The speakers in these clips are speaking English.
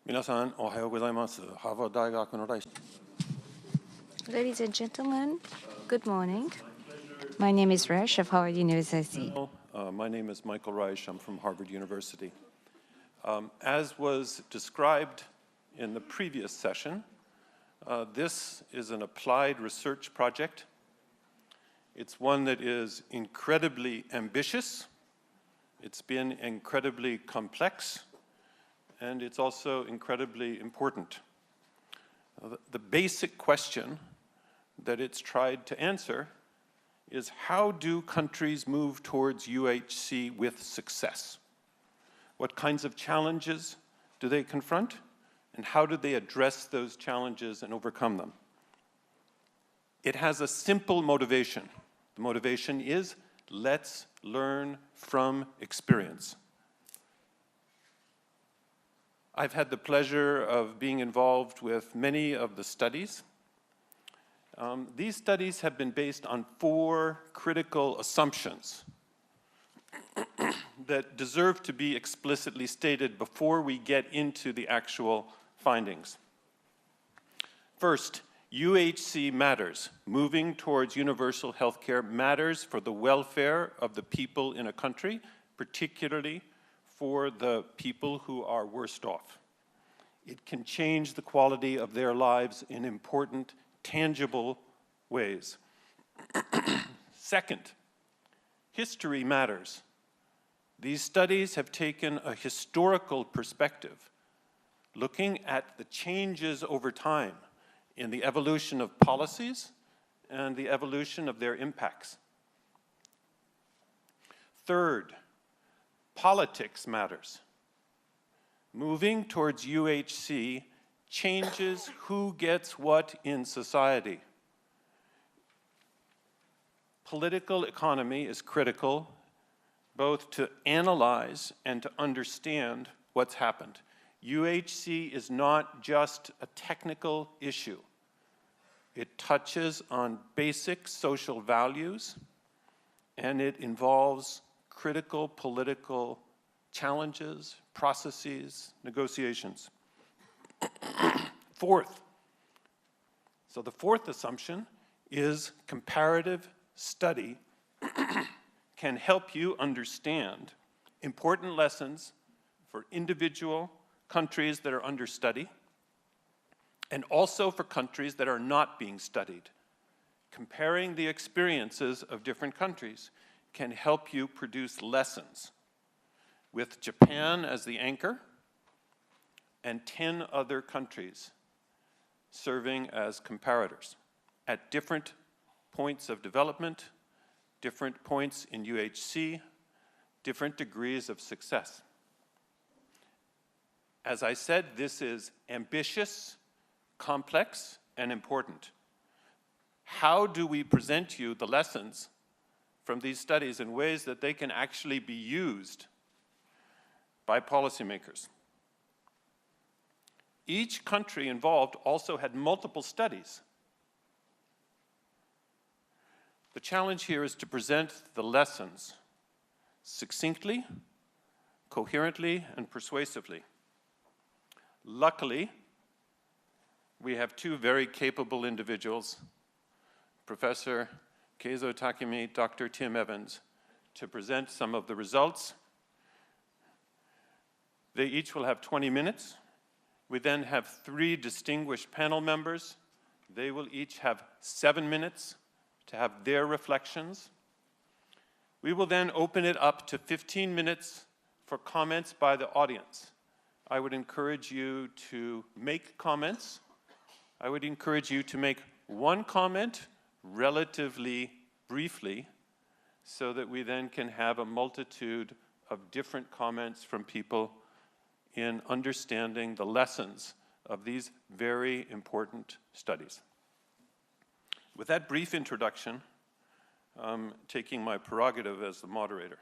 皆さん、おはようございます。ハーバード大学のライシ。Ladies and gentlemen, good morning. My name is Reich of Harvard University. My name is Michael Reich. I'm from Harvard University. As was described in the previous session, this is an applied research project. It's one that is incredibly ambitious. It's been incredibly complex. And it's also incredibly important. The basic question that it's tried to answer is, how do countries move towards UHC with success? What kinds of challenges do they confront? And how do they address those challenges and overcome them? It has a simple motivation. The motivation is, let's learn from experience. I've had the pleasure of being involved with many of the studies. These studies have been based on 4 critical assumptions that deserve to be explicitly stated before we get into the actual findings. First, UHC matters. Moving towards universal health care matters for the welfare of the people in a country, particularly for the people who are worst off. It can change the quality of their lives in important, tangible ways. Second, history matters. These studies have taken a historical perspective, looking at the changes over time in the evolution of policies and the evolution of their impacts. Third, politics matters. Moving towards UHC changes who gets what in society. Political economy is critical, both to analyze and to understand what's happened. UHC is not just a technical issue. It touches on basic social values, and it involves critical political challenges, processes, negotiations. Fourth, so the fourth assumption is comparative study can help you understand important lessons for individual countries that are under study, and also for countries that are not being studied. Comparing the experiences of different countries can help you produce lessons, with Japan as the anchor and 10 other countries serving as comparators at different points of development, different points in UHC, different degrees of success. As I said, this is ambitious, complex, and important. How do we present you the lessons from these studies in ways that they can actually be used by policymakers? Each country involved also had multiple studies. The challenge here is to present the lessons succinctly, coherently, and persuasively. Luckily, we have 2 very capable individuals, Professor Keizo Takemi, Dr. Tim Evans, to present some of the results. They each will have 20 minutes. We then have 3 distinguished panel members. They will each have 7 minutes to have their reflections. We will then open it up to 15 minutes for comments by the audience. I would encourage you to make comments. I would encourage you to make one comment relatively briefly, so that we then can have a multitude of different comments from people in understanding the lessons of these very important studies. With that brief introduction, taking my prerogative as the moderator,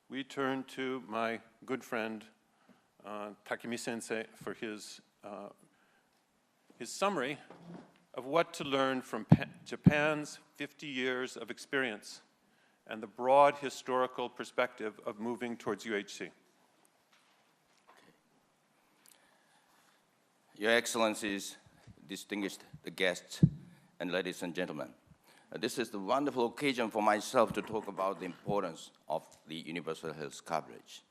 we turn to my good friend Takemi Sensei for his summary of what to learn from Japan's 50 years of experience and the broad historical perspective of moving towards UHC. Your Excellencies, distinguished guests, and ladies and gentlemen, this is the wonderful occasion for myself to talk about the importance of the universal health coverage.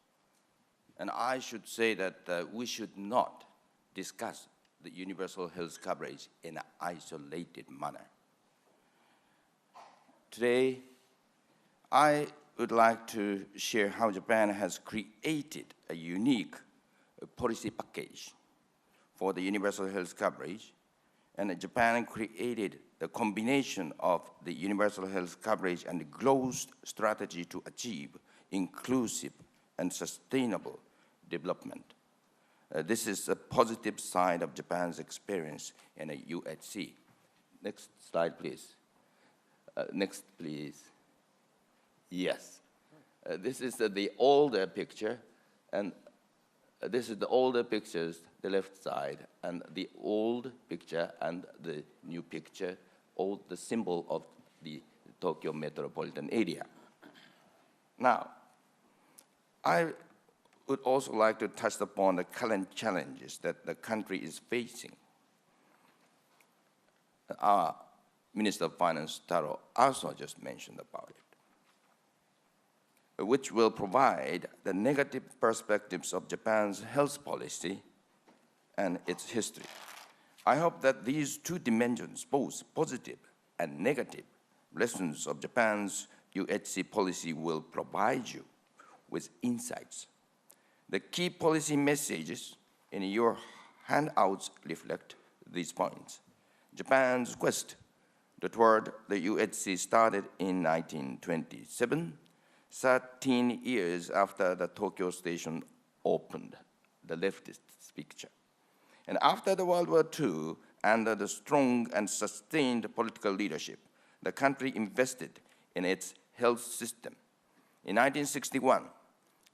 And I should say that we should not discuss the universal health coverage in an isolated manner. Today, I would like to share how Japan has created a unique policy package for the universal health coverage, and Japan created the combination of the universal health coverage and the growth strategy to achieve inclusive and sustainable development. This is a positive side of Japan's experience in a UHC. Next slide, please. Next, please. Yes. This is the older picture, and this is the older pictures, the left side, and the old picture and the new picture, all the symbol of the Tokyo metropolitan area. Now, I would also like to touch upon the current challenges that the country is facing. Our Minister of Finance, Taro, also just mentioned about it, which will provide the negative perspectives of Japan's health policy and its history. I hope that these two dimensions, both positive and negative lessons of Japan's UHC policy, will provide you with insights. The key policy messages in your handouts reflect these points. Japan's quest toward the UHC started in 1927, 13 years after the Tokyo station opened, the leftist picture. And after the World War II, under the strong and sustained political leadership, the country invested in its health system. In 1961,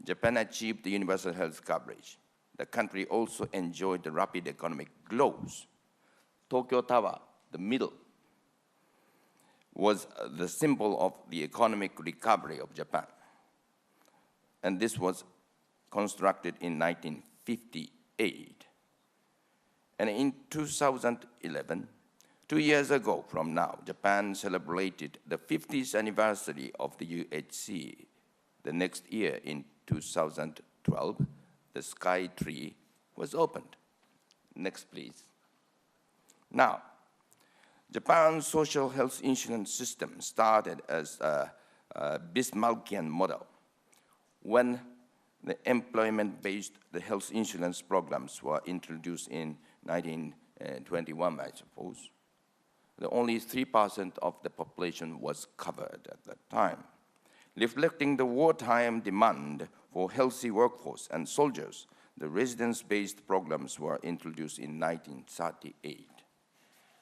Japan achieved the universal health coverage. The country also enjoyed the rapid economic growth. Tokyo Tower, the middle, was the symbol of the economic recovery of Japan. And this was constructed in 1958. And in 2011, 2 years ago from now, Japan celebrated the 50th anniversary of the UHC. The next year, in 2012, the Sky Tree was opened. Next, please. Now, Japan's social health insurance system started as a Bismarckian model when the employment-based health insurance programs were introduced in 1921, I suppose. Only 3% of the population was covered at that time. Reflecting the wartime demand for healthy workforce and soldiers, the residence-based programs were introduced in 1938.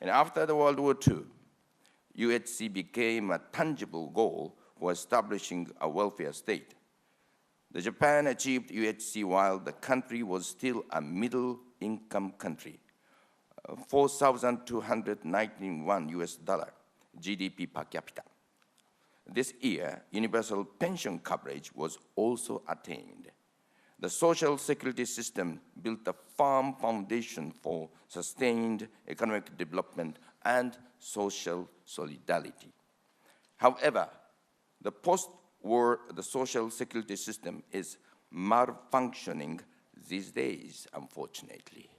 And after the World War II, UHC became a tangible goal for establishing a welfare state. The Japan achieved UHC while the country was still a middle-income country, $4,291 GDP per capita. This year, universal pension coverage was also attained. The social security system built a firm foundation for sustained economic development and social solidarity. However, the post-war social security system is malfunctioning these days, unfortunately.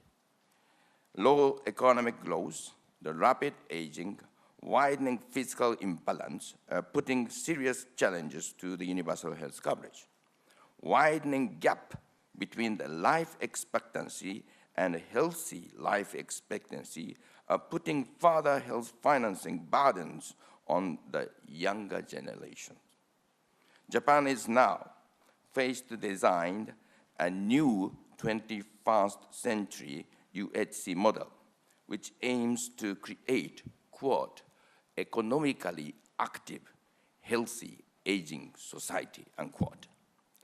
Low economic growth, the rapid aging, widening fiscal imbalance are putting serious challenges to the universal health coverage. Widening gap between the life expectancy and healthy life expectancy are putting further health financing burdens on the younger generation. Japan is now faced to design a new 21st century UHC model, which aims to create, quote, economically active, healthy, aging society, unquote.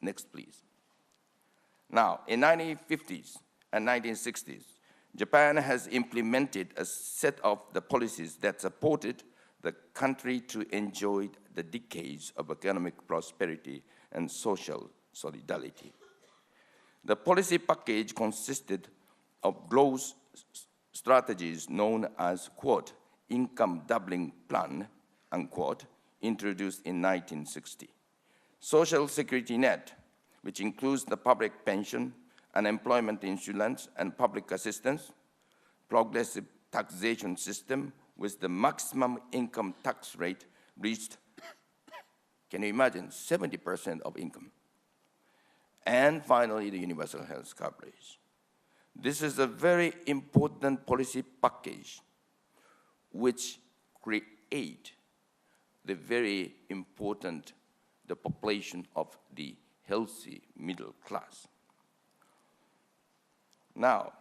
Next, please. Now, in 1950s and 1960s, Japan has implemented a set of the policies that supported the country to enjoy the decades of economic prosperity and social solidarity. The policy package consisted of growth strategies known as, quote, income doubling plan, unquote, introduced in 1960. Social security net, which includes the public pension, unemployment insurance, and public assistance, progressive taxation system with the maximum income tax rate reached, can you imagine, 70% of income. And finally, the universal health coverage. This is a very important policy package which create the very important the population of the healthy middle class. Now,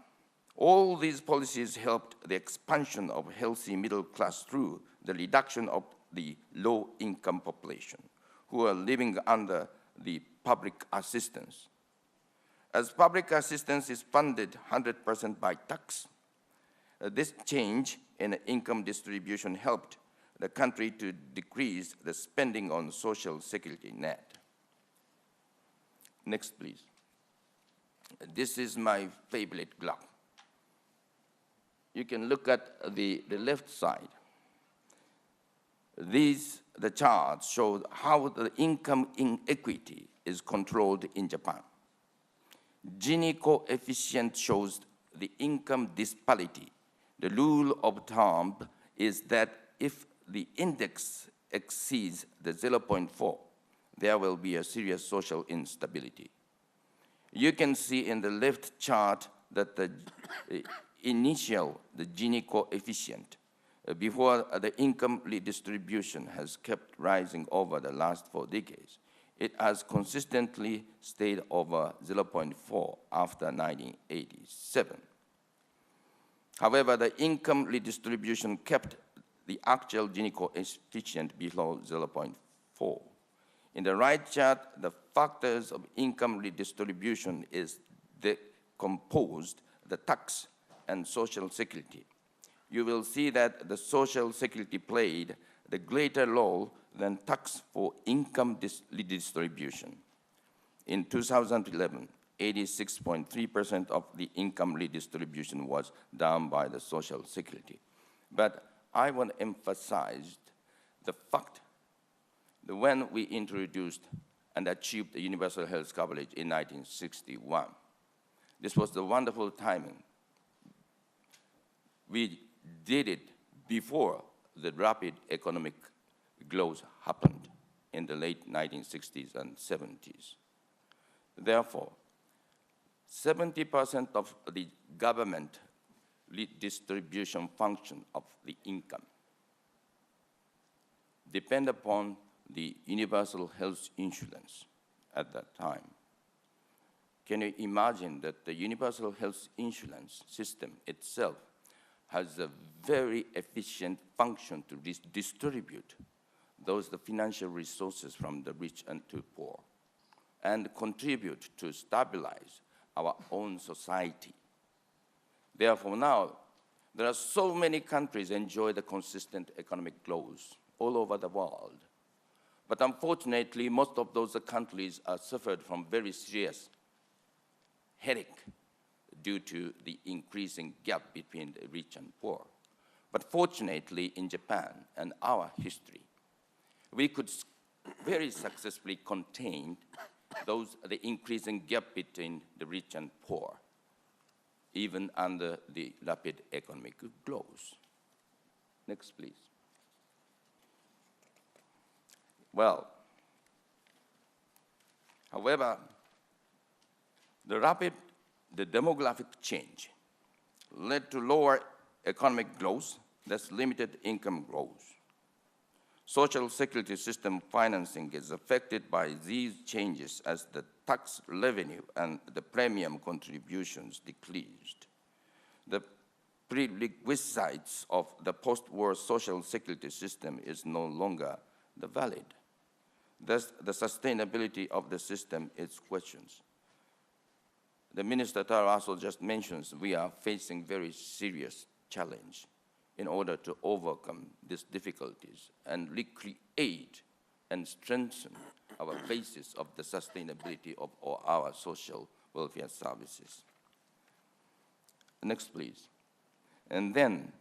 all these policies helped the expansion of healthy middle class through the reduction of the low-income population who are living under the public assistance. As public assistance is funded 100% by tax, this change in income distribution helped the country to decrease the spending on social security net. Next, please. This is my favorite graph. You can look at the left side. The charts show how the income inequity is controlled in Japan. Gini coefficient shows the income disparity. The rule of thumb is that if the index exceeds the 0.4, there will be a serious social instability. You can see in the left chart that the Gini coefficient before the income redistribution has kept rising over the last 4 decades. It has consistently stayed over 0.4 after 1987. However, the income redistribution kept the actual Gini coefficient below 0.4. In the right chart, the factors of income redistribution is decomposed, the tax and social security. You will see that the social security played the greater role than tax for income redistribution. In 2011, 86.3% of the income redistribution was done by the social security. But I want to emphasize the fact that when we introduced and achieved the universal health coverage in 1961, this was the wonderful timing. We did it before the rapid economic growth happened in the late 1960s and 70s. Therefore, 70% of the government redistribution function of the income depend upon the universal health insurance at that time. Can you imagine that the universal health insurance system itself has a very efficient function to distribute the financial resources from the rich and to poor and contribute to stabilize our own society. Therefore, now, there are so many countries enjoy the consistent economic growth all over the world. But unfortunately, most of those countries are suffered from very serious headache due to the increasing gap between the rich and poor. But fortunately, in Japan and our history, we could very successfully contain the increasing gap between the rich and poor, even under the rapid economic growth. Next, please. Well, however, the demographic change led to lower economic growth, that's limited income growth. Social security system financing is affected by these changes as the tax revenue and the premium contributions decreased. The prerequisites of the post-war social security system is no longer valid. Thus, the sustainability of the system is questioned. The Minister Taro also just mentions we are facing very serious challenge in order to overcome these difficulties and recreate and strengthen our basis of the sustainability of all our social welfare services. Next, please. And then,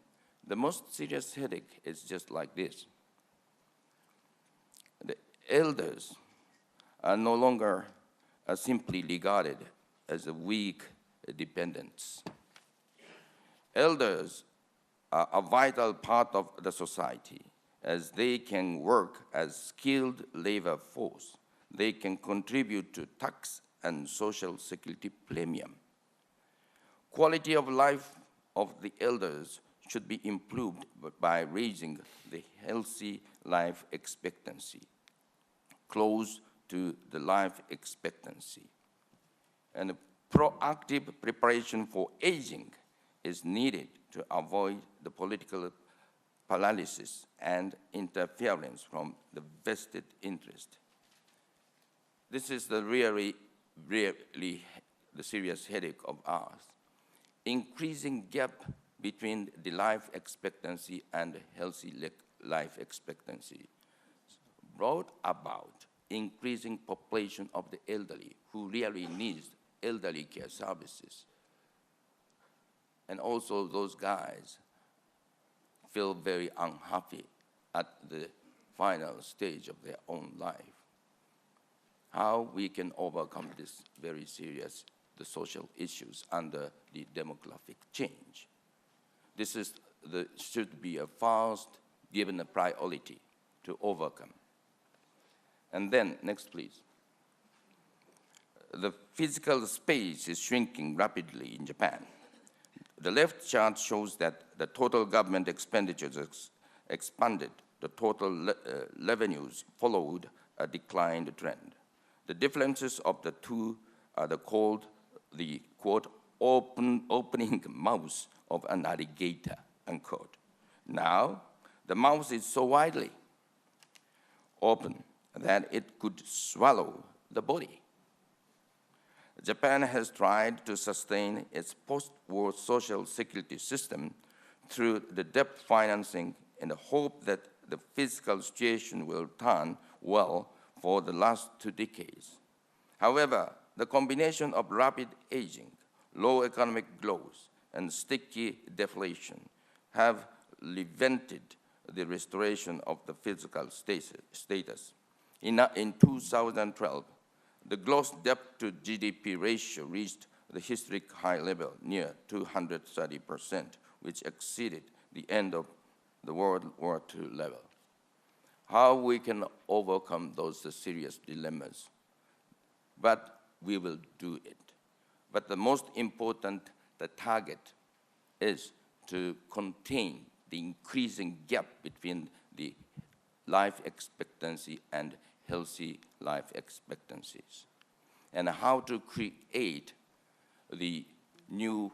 the most serious headache is just like this. The elders are no longer simply regarded as a weak dependents. Elders are a vital part of the society, as they can work as skilled labor force. They can contribute to tax and social security premium. Quality of life of the elders should be improved by raising the healthy life expectancy, close to the life expectancy. And proactive preparation for aging is needed to avoid the political paralysis and interference from the vested interest. This is the really the serious headache of ours. Increasing gap between the life expectancy and healthy life expectancy brought about increasing population of the elderly who really needs elderly care services. And also those guys feel very unhappy at the final stage of their own life. How we can overcome this very serious social issues under the demographic change. This should be a first given a priority to overcome. And then, next please. The physical space is shrinking rapidly in Japan. The left chart shows that the total government expenditures expanded. The total revenues followed a declined trend. The differences of the two are called the, quote, opening mouth of an alligator, unquote. Now, the mouth is so widely open that it could swallow the body. Japan has tried to sustain its post-war social security system through the debt financing in the hope that the fiscal situation will turn well for the last 2 decades. However, the combination of rapid aging, low economic growth, and sticky deflation have prevented the restoration of the fiscal status. In 2012, the gross debt to GDP ratio reached the historic high level, near 230%, which exceeded the end of the World War II level. How we can overcome those serious dilemmas? But we will do it. But the most important, the target, is to contain the increasing gap between the life expectancy and healthy life expectancies, and how to create the new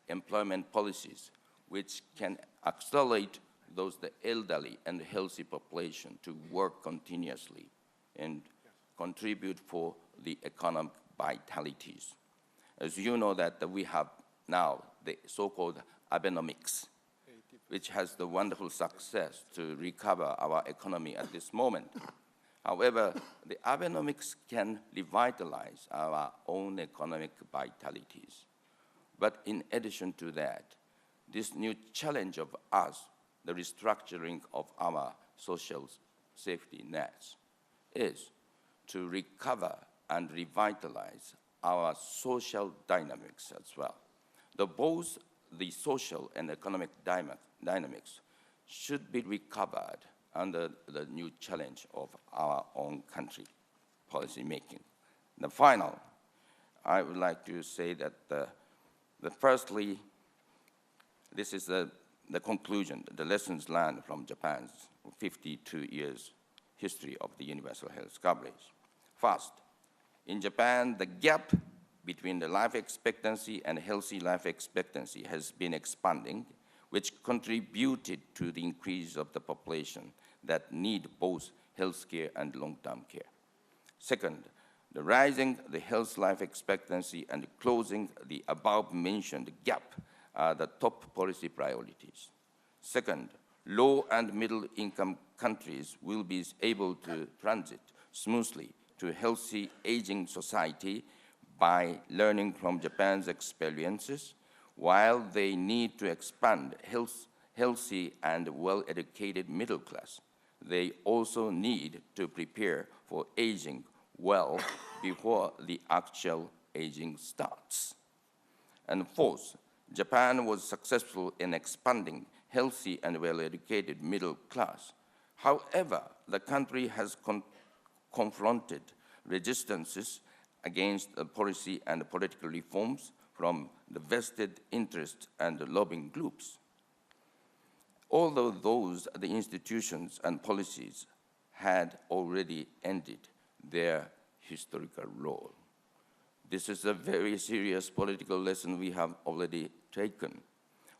employment policies which can accelerate the elderly and healthy population to work continuously and contribute for the economic vitalities. As you know that we have now the so-called Abenomics, which has the wonderful success to recover our economy at this moment. However, the Abenomics can revitalize our own economic vitalities. But in addition to that, this new challenge of us, the restructuring of our social safety nets, is to recover and revitalize our social dynamics as well. Both the social and economic dynamics should be recovered under the new challenge of our own country policy making. The final, I would like to say that firstly, this is the conclusion, the lessons learned from Japan's 52 years history of the universal health coverage. First, in Japan, the gap between the life expectancy and healthy life expectancy has been expanding, which contributed to the increase of the population that need both health care and long-term care. Second, the rising the health life expectancy and closing the above-mentioned gap are the top policy priorities. Second, low and middle income countries will be able to transit smoothly to a healthy aging society by learning from Japan's experiences, while they need to expand healthy and well-educated middle class. They also need to prepare for aging well before the actual aging starts. And fourth, Japan was successful in expanding healthy and well-educated middle class. However, the country has confronted resistances against the policy and political reforms from the vested interest and lobbying groups. Although the institutions and policies had already ended their historical role. This is a very serious political lesson we have already taken.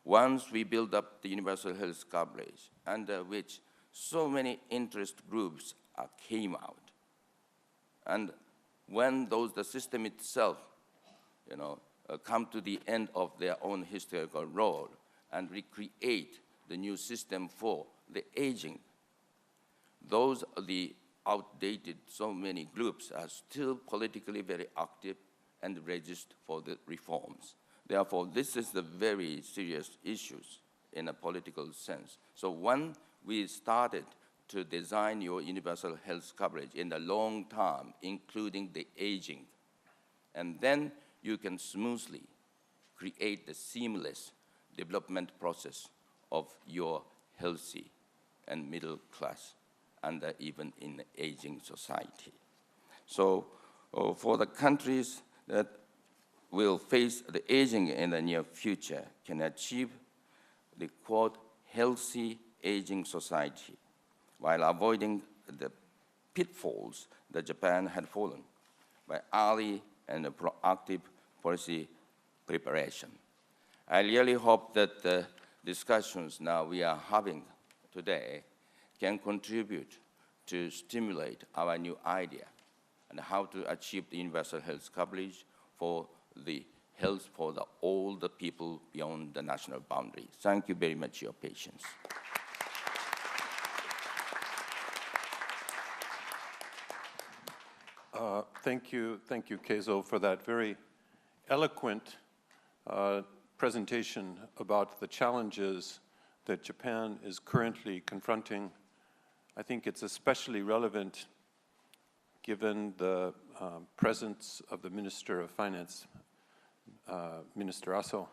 Once we build up the universal health coverage, under which so many interest groups came out, and when the system itself, come to the end of their own historical role and recreate the new system for the aging, those are the outdated, so many groups are still politically very active and resist for the reforms. Therefore, this is the very serious issues in a political sense. So when we started to design your universal health coverage in the long term, including the aging, and then you can smoothly create the seamless development process of your healthy and middle class and even in the aging society. So for the countries that will face the aging in the near future can achieve the, quote, healthy aging society while avoiding the pitfalls that Japan had fallen by early and proactive policy preparation. I really hope that the discussions now we are having today can contribute to stimulate our new idea and how to achieve the universal health coverage for the health for all the people beyond the national boundary. Thank you very much for your patience. Thank you, Keizo, for that very eloquent presentation about the challenges that Japan is currently confronting. I think it's especially relevant given the presence of the Minister of Finance, Minister Aso,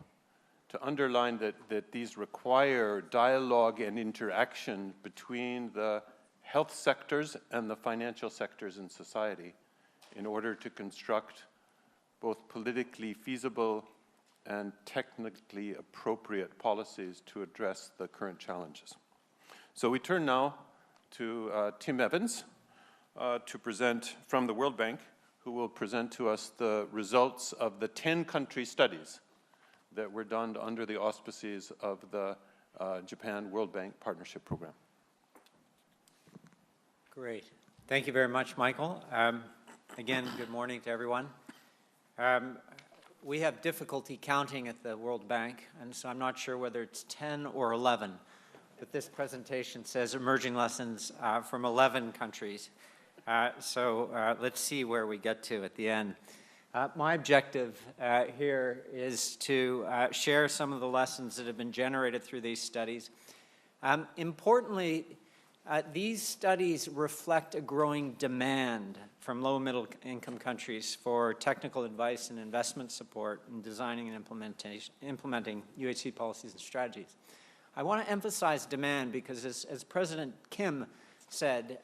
to underline that these require dialogue and interaction between the health sectors and the financial sectors in society in order to construct both politically feasible and technically appropriate policies to address the current challenges. So we turn now to Tim Evans to present from the World Bank, who will present to us the results of the 10-country studies that were done under the auspices of the Japan World Bank Partnership Program. Great. Thank you very much, Michael. Again, good morning to everyone. We have difficulty counting at the World Bank, and so I'm not sure whether it's 10 or 11, but this presentation says emerging lessons from 11 countries. So let's see where we get to at the end. My objective here is to share some of the lessons that have been generated through these studies. Importantly, these studies reflect a growing demand from low and middle income countries for technical advice and investment support in designing and implementing UHC policies and strategies. I want to emphasize demand because as President Kim said,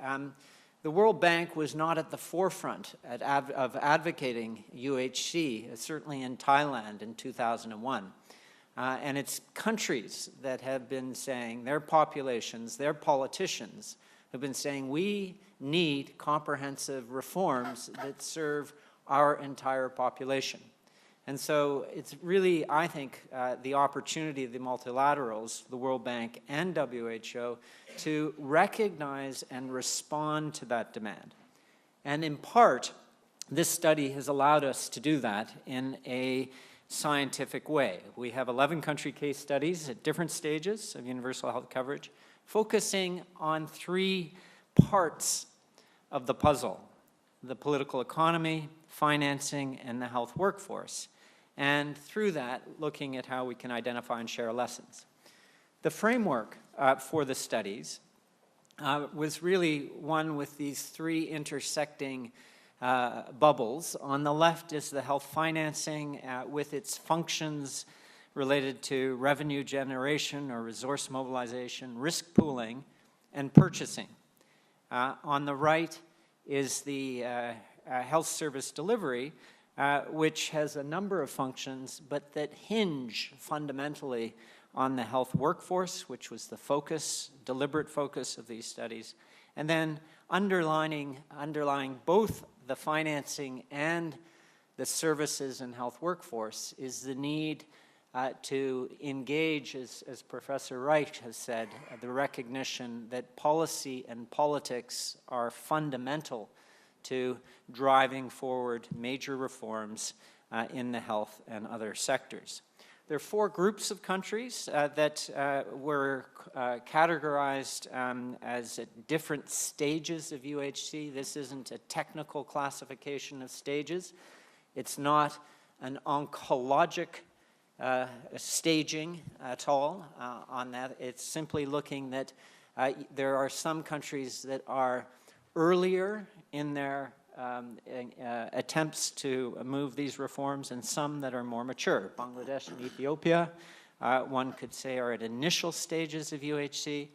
the World Bank was not at the forefront of advocating UHC, certainly in Thailand in 2001. And it's countries that have been saying, their populations, their politicians have been saying, we need comprehensive reforms that serve our entire population. And so it's really, I think, the opportunity of the multilaterals, the World Bank and WHO, to recognize and respond to that demand. And in part, this study has allowed us to do that in a scientific way. We have 11 country case studies at different stages of universal health coverage, focusing on 3 parts of the puzzle: the political economy, financing, and the health workforce. And through that, looking at how we can identify and share lessons. The framework for the studies was really one with these 3 intersecting bubbles. On the left is the health financing with its functions related to revenue generation or resource mobilization, risk pooling, and purchasing. On the right is the health service delivery, which has a number of functions, but that hinge fundamentally on the health workforce, which was the focus, deliberate focus of these studies. And then underlying both the financing and the services and health workforce is the need to engage, as Professor Reich has said, the recognition that policy and politics are fundamental to driving forward major reforms in the health and other sectors. There are 4 groups of countries that were categorized as at different stages of UHC. This isn't a technical classification of stages. It's not an oncologic staging at all on that. It's simply looking that there are some countries that are earlier in their attempts to move these reforms, and some that are more mature. Bangladesh and Ethiopia, one could say, are at initial stages of UHC.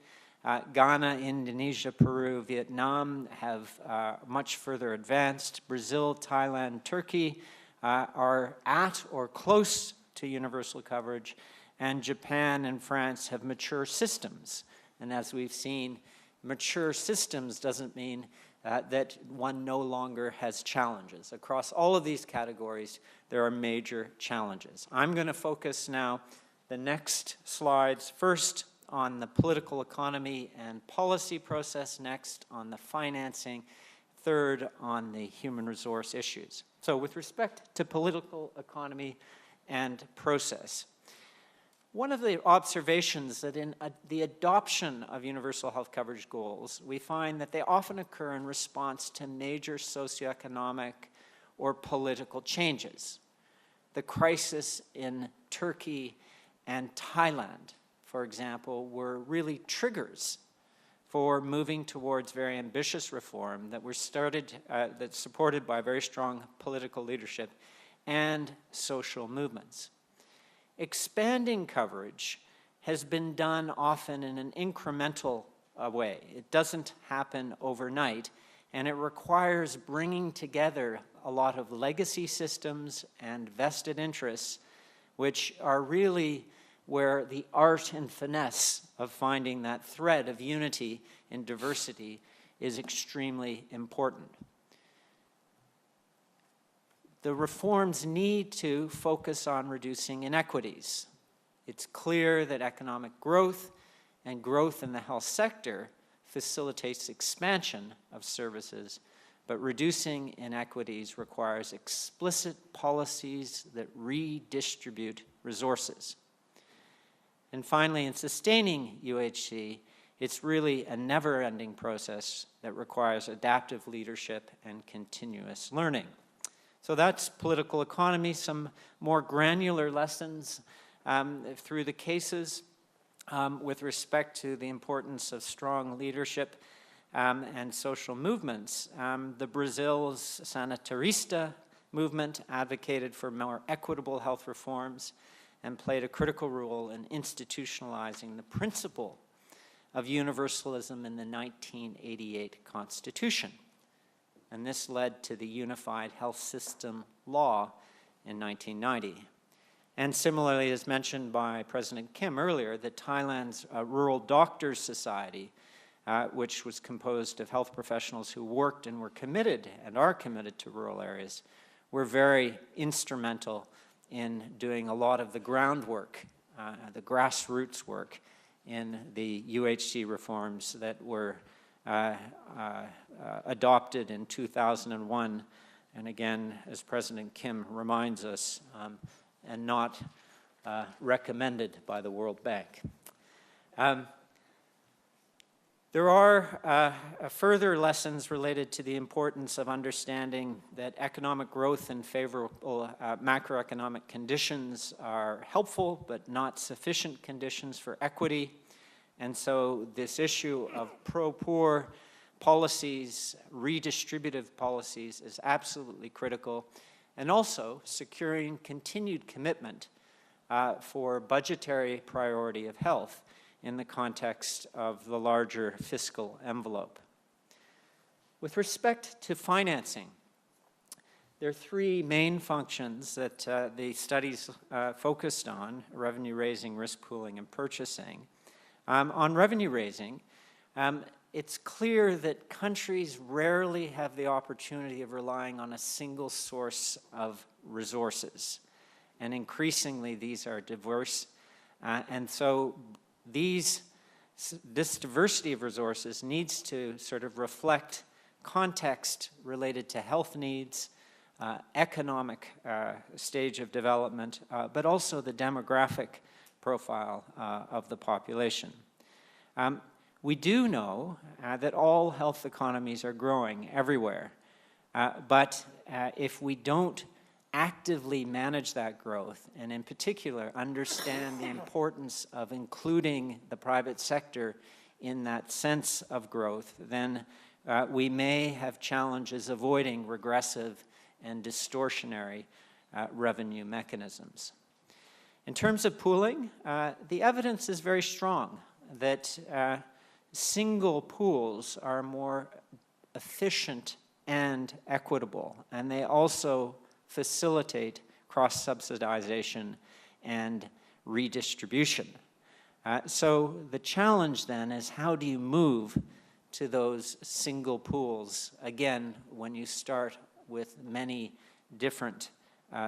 Ghana, Indonesia, Peru, Vietnam have much further advanced. Brazil, Thailand, Turkey are at or close to universal coverage, and Japan and France have mature systems. And as we've seen, mature systems doesn't mean that one no longer has challenges. Across all of these categories, there are major challenges. I'm going to focus now the next slides first on the political economy and policy process, next on the financing, third on the human resource issues. So with respect to political economy and process, one of the observations that in the adoption of universal health coverage goals, we find that they often occur in response to major socioeconomic or political changes. The crisis in Turkey and Thailand, for example, were really triggers for moving towards very ambitious reform that were that's supported by very strong political leadership and social movements. Expanding coverage has been done often in an incremental way. It doesn't happen overnight, and it requires bringing together a lot of legacy systems and vested interests, which are really where the art and finesse of finding that thread of unity in diversity is extremely important. The reforms need to focus on reducing inequities. It's clear that economic growth and growth in the health sector facilitates expansion of services, but reducing inequities requires explicit policies that redistribute resources. And finally, in sustaining UHC, it's really a never-ending process that requires adaptive leadership and continuous learning. So that's political economy, some more granular lessons through the cases with respect to the importance of strong leadership and social movements. The Brazil's Sanitarista movement advocated for more equitable health reforms and played a critical role in institutionalizing the principle of universalism in the 1988 Constitution. And this led to the Unified Health System Law in 1990. And similarly, as mentioned by President Kim earlier, that Thailand's Rural Doctors Society, which was composed of health professionals who worked and were committed and are committed to rural areas, were very instrumental in doing a lot of the groundwork, the grassroots work in the UHC reforms that were adopted in 2001, and again, as President Kim reminds us, and not recommended by the World Bank. There are further lessons related to the importance of understanding that economic growth and favorable macroeconomic conditions are helpful but not sufficient conditions for equity. And so this issue of pro-poor policies, redistributive policies, is absolutely critical. And also securing continued commitment for budgetary priority of health in the context of the larger fiscal envelope. With respect to financing, there are three main functions that the studies focused on: revenue raising, risk pooling, and purchasing. On revenue raising, it's clear that countries rarely have the opportunity of relying on a single source of resources. And increasingly, these are diverse. And so this diversity of resources needs to sort of reflect context related to health needs, economic stage of development, but also the demographic profile of the population. We do know that all health economies are growing everywhere, but if we don't actively manage that growth, and in particular understand the importance of including the private sector in that sense of growth, then we may have challenges avoiding regressive and distortionary revenue mechanisms. In terms of pooling, the evidence is very strong that single pools are more efficient and equitable, and they also facilitate cross-subsidization and redistribution. So the challenge then is, how do you move to those single pools, again, when you start with many different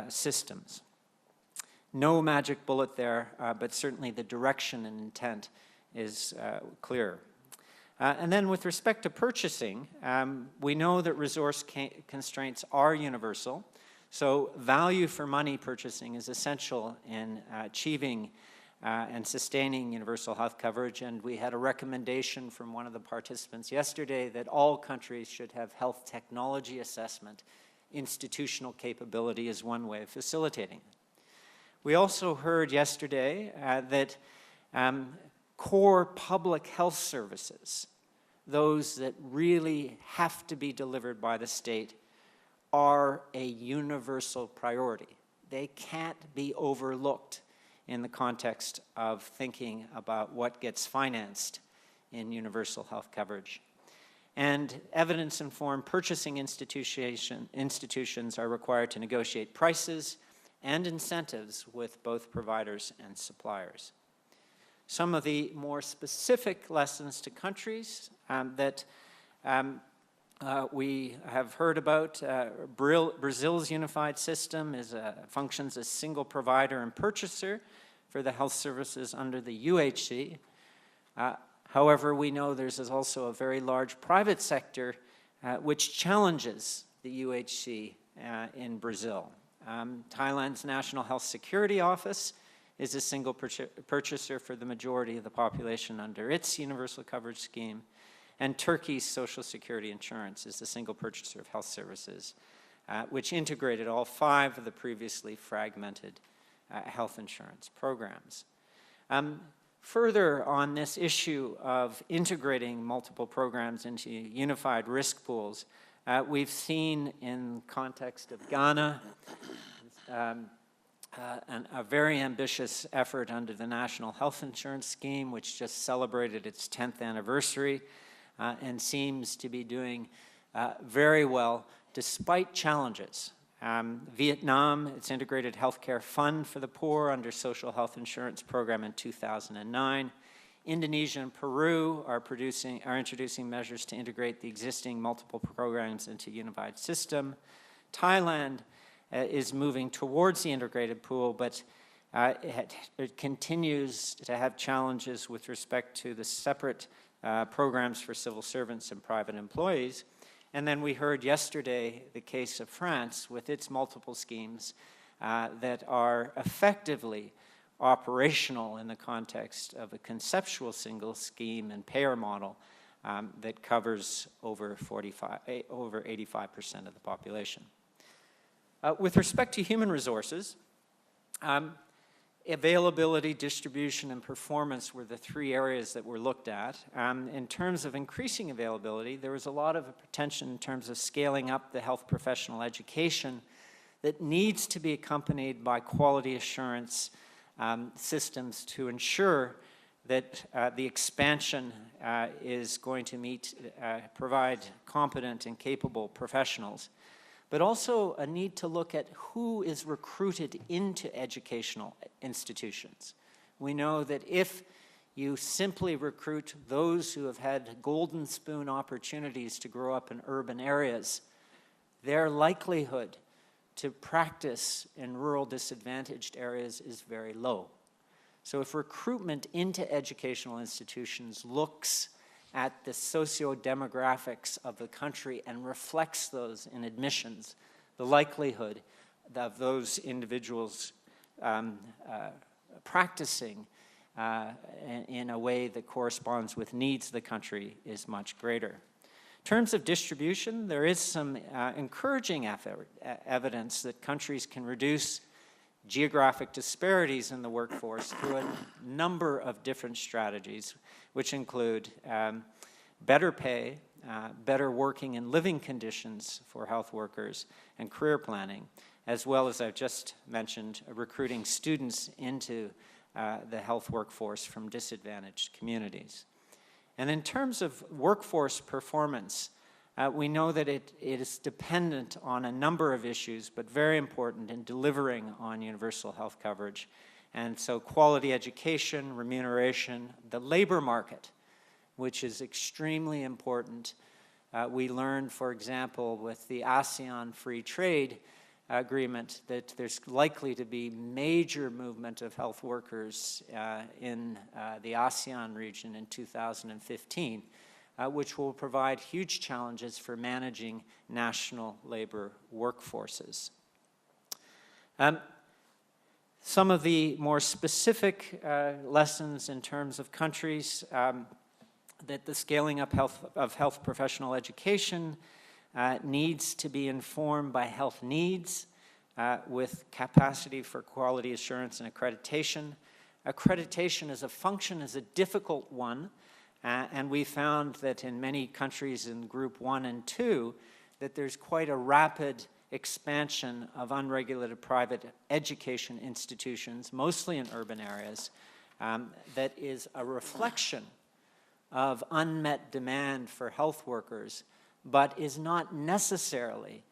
systems? No magic bullet there, but certainly the direction and intent is clear. And then with respect to purchasing, we know that resource constraints are universal. So value for money purchasing is essential in achieving and sustaining universal health coverage. And we had a recommendation from one of the participants yesterday that all countries should have health technology assessment. Institutional capability is one way of facilitating it. We also heard yesterday that core public health services, those that really have to be delivered by the state, are a universal priority. They can't be overlooked in the context of thinking about what gets financed in universal health coverage. And evidence-informed purchasing institutions are required to negotiate prices and incentives with both providers and suppliers. Some of the more specific lessons to countries that we have heard about: Brazil's unified system functions as single provider and purchaser for the health services under the UHC. However, we know there's also a very large private sector which challenges the UHC in Brazil. Thailand's National Health Security Office is a single purchaser for the majority of the population under its universal coverage scheme. And Turkey's Social Security Insurance is the single purchaser of health services, which integrated all 5 of the previously fragmented health insurance programs. Further on this issue of integrating multiple programs into unified risk pools, we've seen in context of Ghana a very ambitious effort under the National Health Insurance Scheme, which just celebrated its 10th anniversary and seems to be doing very well despite challenges. Vietnam, its Integrated Healthcare Fund for the Poor under Social Health Insurance Program in 2009. Indonesia and Peru are introducing measures to integrate the existing multiple programs into a unified system. Thailand is moving towards the integrated pool, but it continues to have challenges with respect to the separate programs for civil servants and private employees. And then we heard yesterday the case of France with its multiple schemes that are effectively operational in the context of a conceptual single scheme and payer model that covers over 85% of the population. With respect to human resources, availability, distribution, and performance were the three areas that were looked at. In terms of increasing availability, there was a lot of attention in terms of scaling up the health professional education that needs to be accompanied by quality assurance systems to ensure that the expansion is going to provide competent and capable professionals, but also a need to look at who is recruited into educational institutions. We know that if you simply recruit those who have had golden spoon opportunities to grow up in urban areas, their likelihood to practice in rural disadvantaged areas is very low. So if recruitment into educational institutions looks at the socio-demographics of the country and reflects those in admissions, the likelihood of those individuals practicing in a way that corresponds with needs of the country is much greater. In terms of distribution, there is some encouraging evidence that countries can reduce geographic disparities in the workforce through a number of different strategies, which include better pay, better working and living conditions for health workers, and career planning, as well as I've just mentioned, recruiting students into the health workforce from disadvantaged communities. And in terms of workforce performance, we know that it is dependent on a number of issues, but very important in delivering on universal health coverage. And so quality education, remuneration, the labor market, which is extremely important. We learned, for example, with the ASEAN Free Trade Agreement that there's likely to be major movement of health workers in the ASEAN region in 2015. Which will provide huge challenges for managing national labor workforces. Some of the more specific lessons in terms of countries that the scaling up of health professional education needs to be informed by health needs with capacity for quality assurance and accreditation. Accreditation as a function is a difficult one. And we found that in many countries in Group 1 and 2, that there's quite a rapid expansion of unregulated private education institutions, mostly in urban areas, that is a reflection of unmet demand for health workers, but is not necessarily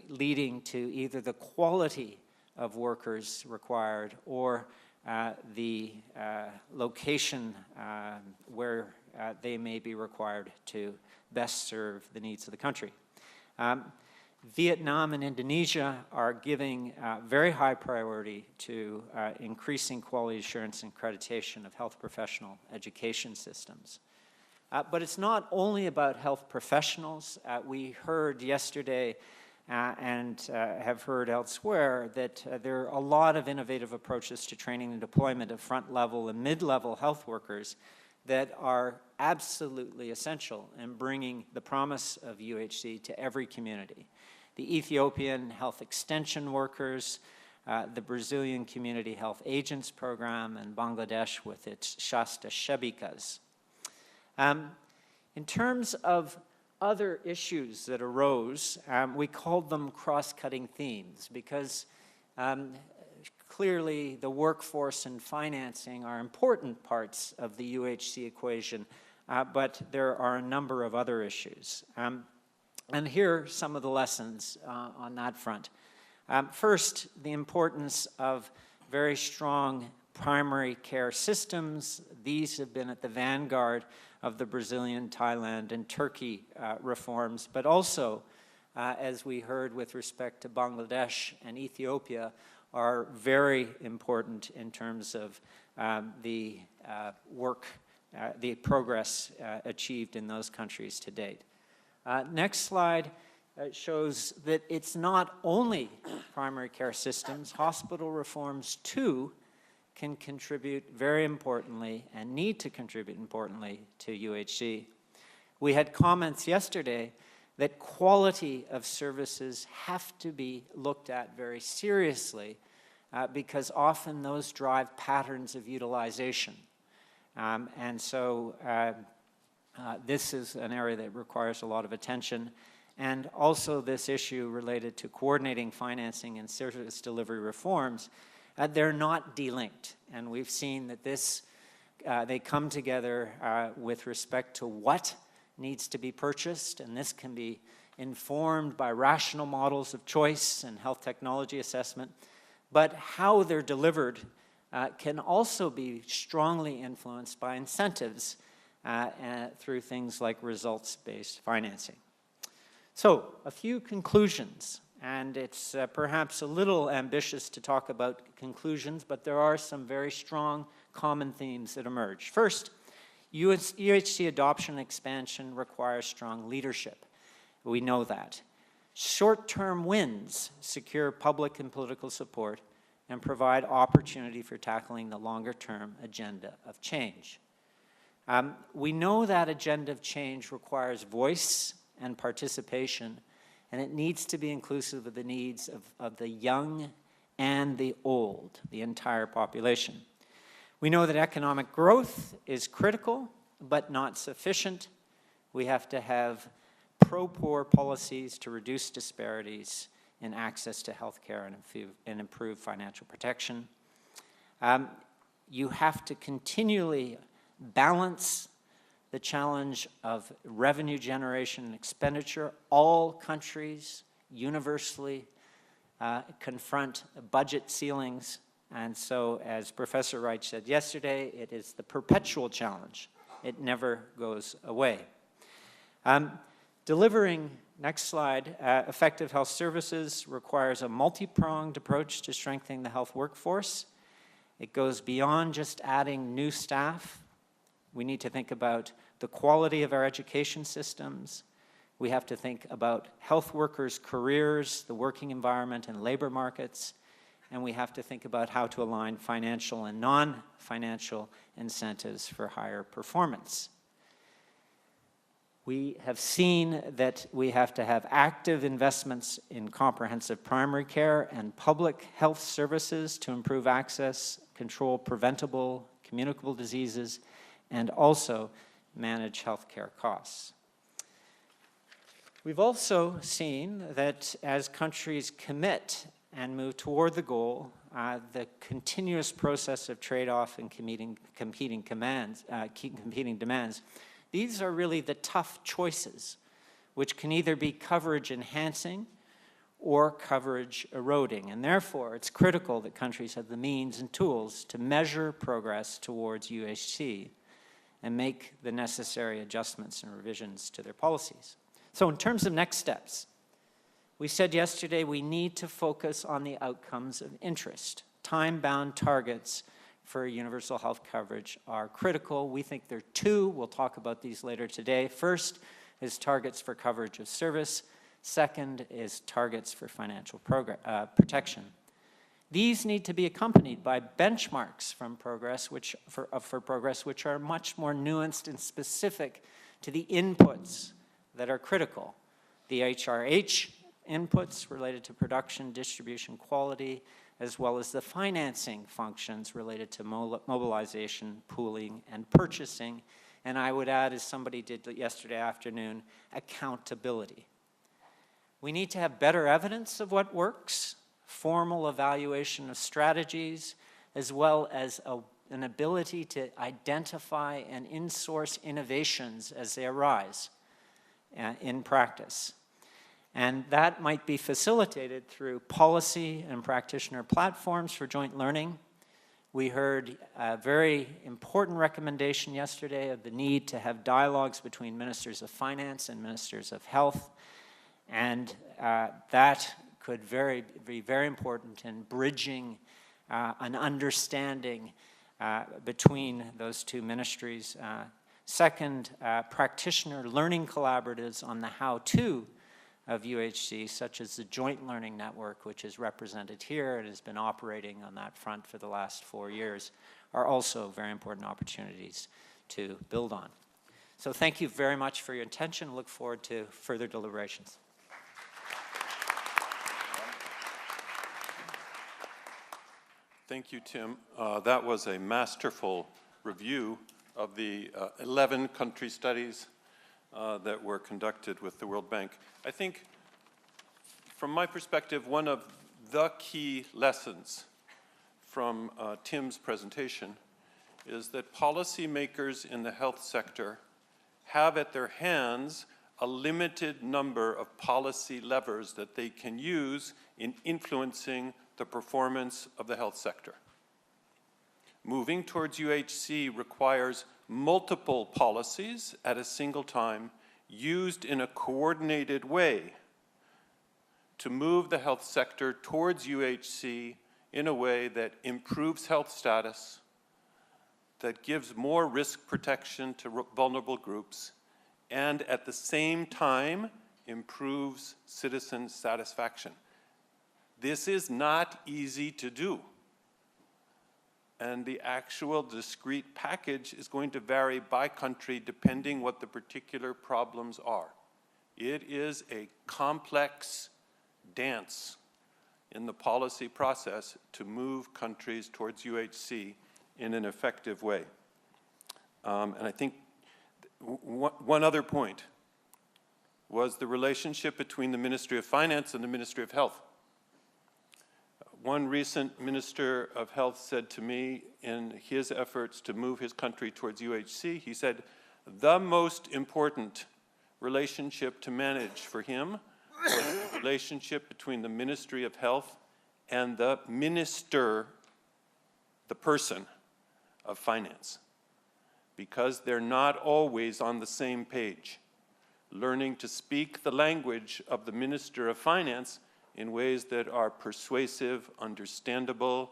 leading to either the quality of workers required or the location where they may be required to best serve the needs of the country. Vietnam and Indonesia are giving very high priority to increasing quality assurance and accreditation of health professional education systems. But it's not only about health professionals. We heard yesterday and have heard elsewhere that there are a lot of innovative approaches to training and deployment of front-level and mid-level health workers that are absolutely essential in bringing the promise of UHC to every community. The Ethiopian health extension workers, the Brazilian Community Health Agents Program, and Bangladesh with its Shasta Shebikas. In terms of other issues that arose, we called them cross-cutting themes because clearly the workforce and financing are important parts of the UHC equation, but there are a number of other issues. And here are some of the lessons on that front. First, the importance of very strong primary care systems. These have been at the vanguard of the Brazilian, Thailand, and Turkey reforms, but also, as we heard with respect to Bangladesh and Ethiopia, are very important in terms of the progress achieved in those countries to date. Next slide shows that it's not only primary care systems, hospital reforms too can contribute very importantly and need to contribute importantly to UHC. We had comments yesterday that quality of services have to be looked at very seriously because often those drive patterns of utilization. And so this is an area that requires a lot of attention. And also this issue related to coordinating financing and service delivery reforms, they're not delinked. And we've seen that this, they come together with respect to what needs to be purchased, and this can be informed by rational models of choice and health technology assessment, but how they're delivered can also be strongly influenced by incentives through things like results-based financing. So, a few conclusions, and it's perhaps a little ambitious to talk about conclusions, but there are some very strong common themes that emerge. First, UHC adoption and expansion requires strong leadership. We know that. Short-term wins secure public and political support and provide opportunity for tackling the longer-term agenda of change. We know that agenda of change requires voice and participation, and it needs to be inclusive of the needs of the young and the old, the entire population. We know that economic growth is critical, but not sufficient. We have to have pro-poor policies to reduce disparities in access to health care and improve financial protection. You have to continually balance the challenge of revenue generation and expenditure. All countries universally confront budget ceilings, and so as Professor Wright said yesterday, it is the perpetual challenge. It never goes away. Delivering, next slide, effective health services requires a multi-pronged approach to strengthening the health workforce. It goes beyond just adding new staff. We need to think about the quality of our education systems. We have to think about health workers' careers, the working environment and labor markets, and we have to think about how to align financial and non-financial incentives for higher performance. We have seen that we have to have active investments in comprehensive primary care and public health services to improve access, control preventable, communicable diseases, and also manage healthcare costs. We've also seen that as countries commit and move toward the goal, the continuous process of trade-off and competing demands, these are really the tough choices, which can either be coverage enhancing or coverage eroding. And therefore, it's critical that countries have the means and tools to measure progress towards UHC and make the necessary adjustments and revisions to their policies. So in terms of next steps, we said yesterday we need to focus on the outcomes of interest. Time-bound targets for universal health coverage are critical. We think there are two. We'll talk about these later today. First is targets for coverage of service. Second is targets for financial protection. These need to be accompanied by benchmarks from progress, for progress which are much more nuanced and specific to the inputs that are critical. The HRH inputs related to production, distribution, quality, as well as the financing functions related to mobilization, pooling, and purchasing. And I would add, as somebody did yesterday afternoon, accountability. We need to have better evidence of what works, formal evaluation of strategies, as well as an ability to identify and in-source innovations as they arise in practice. And that might be facilitated through policy and practitioner platforms for joint learning. We heard a very important recommendation yesterday of the need to have dialogues between ministers of finance and ministers of health, and that could be very important in bridging an understanding between those two ministries. Second, practitioner learning collaboratives on the how-to of UHC, such as the Joint Learning Network, which is represented here and has been operating on that front for the last 4 years, are also very important opportunities to build on. So thank you very much for your attention. Look forward to further deliberations. Thank you, Tim. That was a masterful review of the 11 country studies that were conducted with the World Bank. I think, from my perspective, one of the key lessons from Tim's presentation is that policymakers in the health sector have at their hands a limited number of policy levers that they can use in influencing the performance of the health sector. Moving towards UHC requires multiple policies at a single time used in a coordinated way to move the health sector towards UHC in a way that improves health status, that gives more risk protection to vulnerable groups, and at the same time improves citizen satisfaction. This is not easy to do. And the actual discrete package is going to vary by country depending what the particular problems are. It is a complex dance in the policy process to move countries towards UHC in an effective way. And I think one other point was the relationship between the Ministry of Finance and the Ministry of Health. One recent Minister of Health said to me in his efforts to move his country towards UHC, he said, the most important relationship to manage for him was the relationship between the Ministry of Health and the minister, the person of finance, because they're not always on the same page. Learning to speak the language of the Minister of Finance in ways that are persuasive, understandable,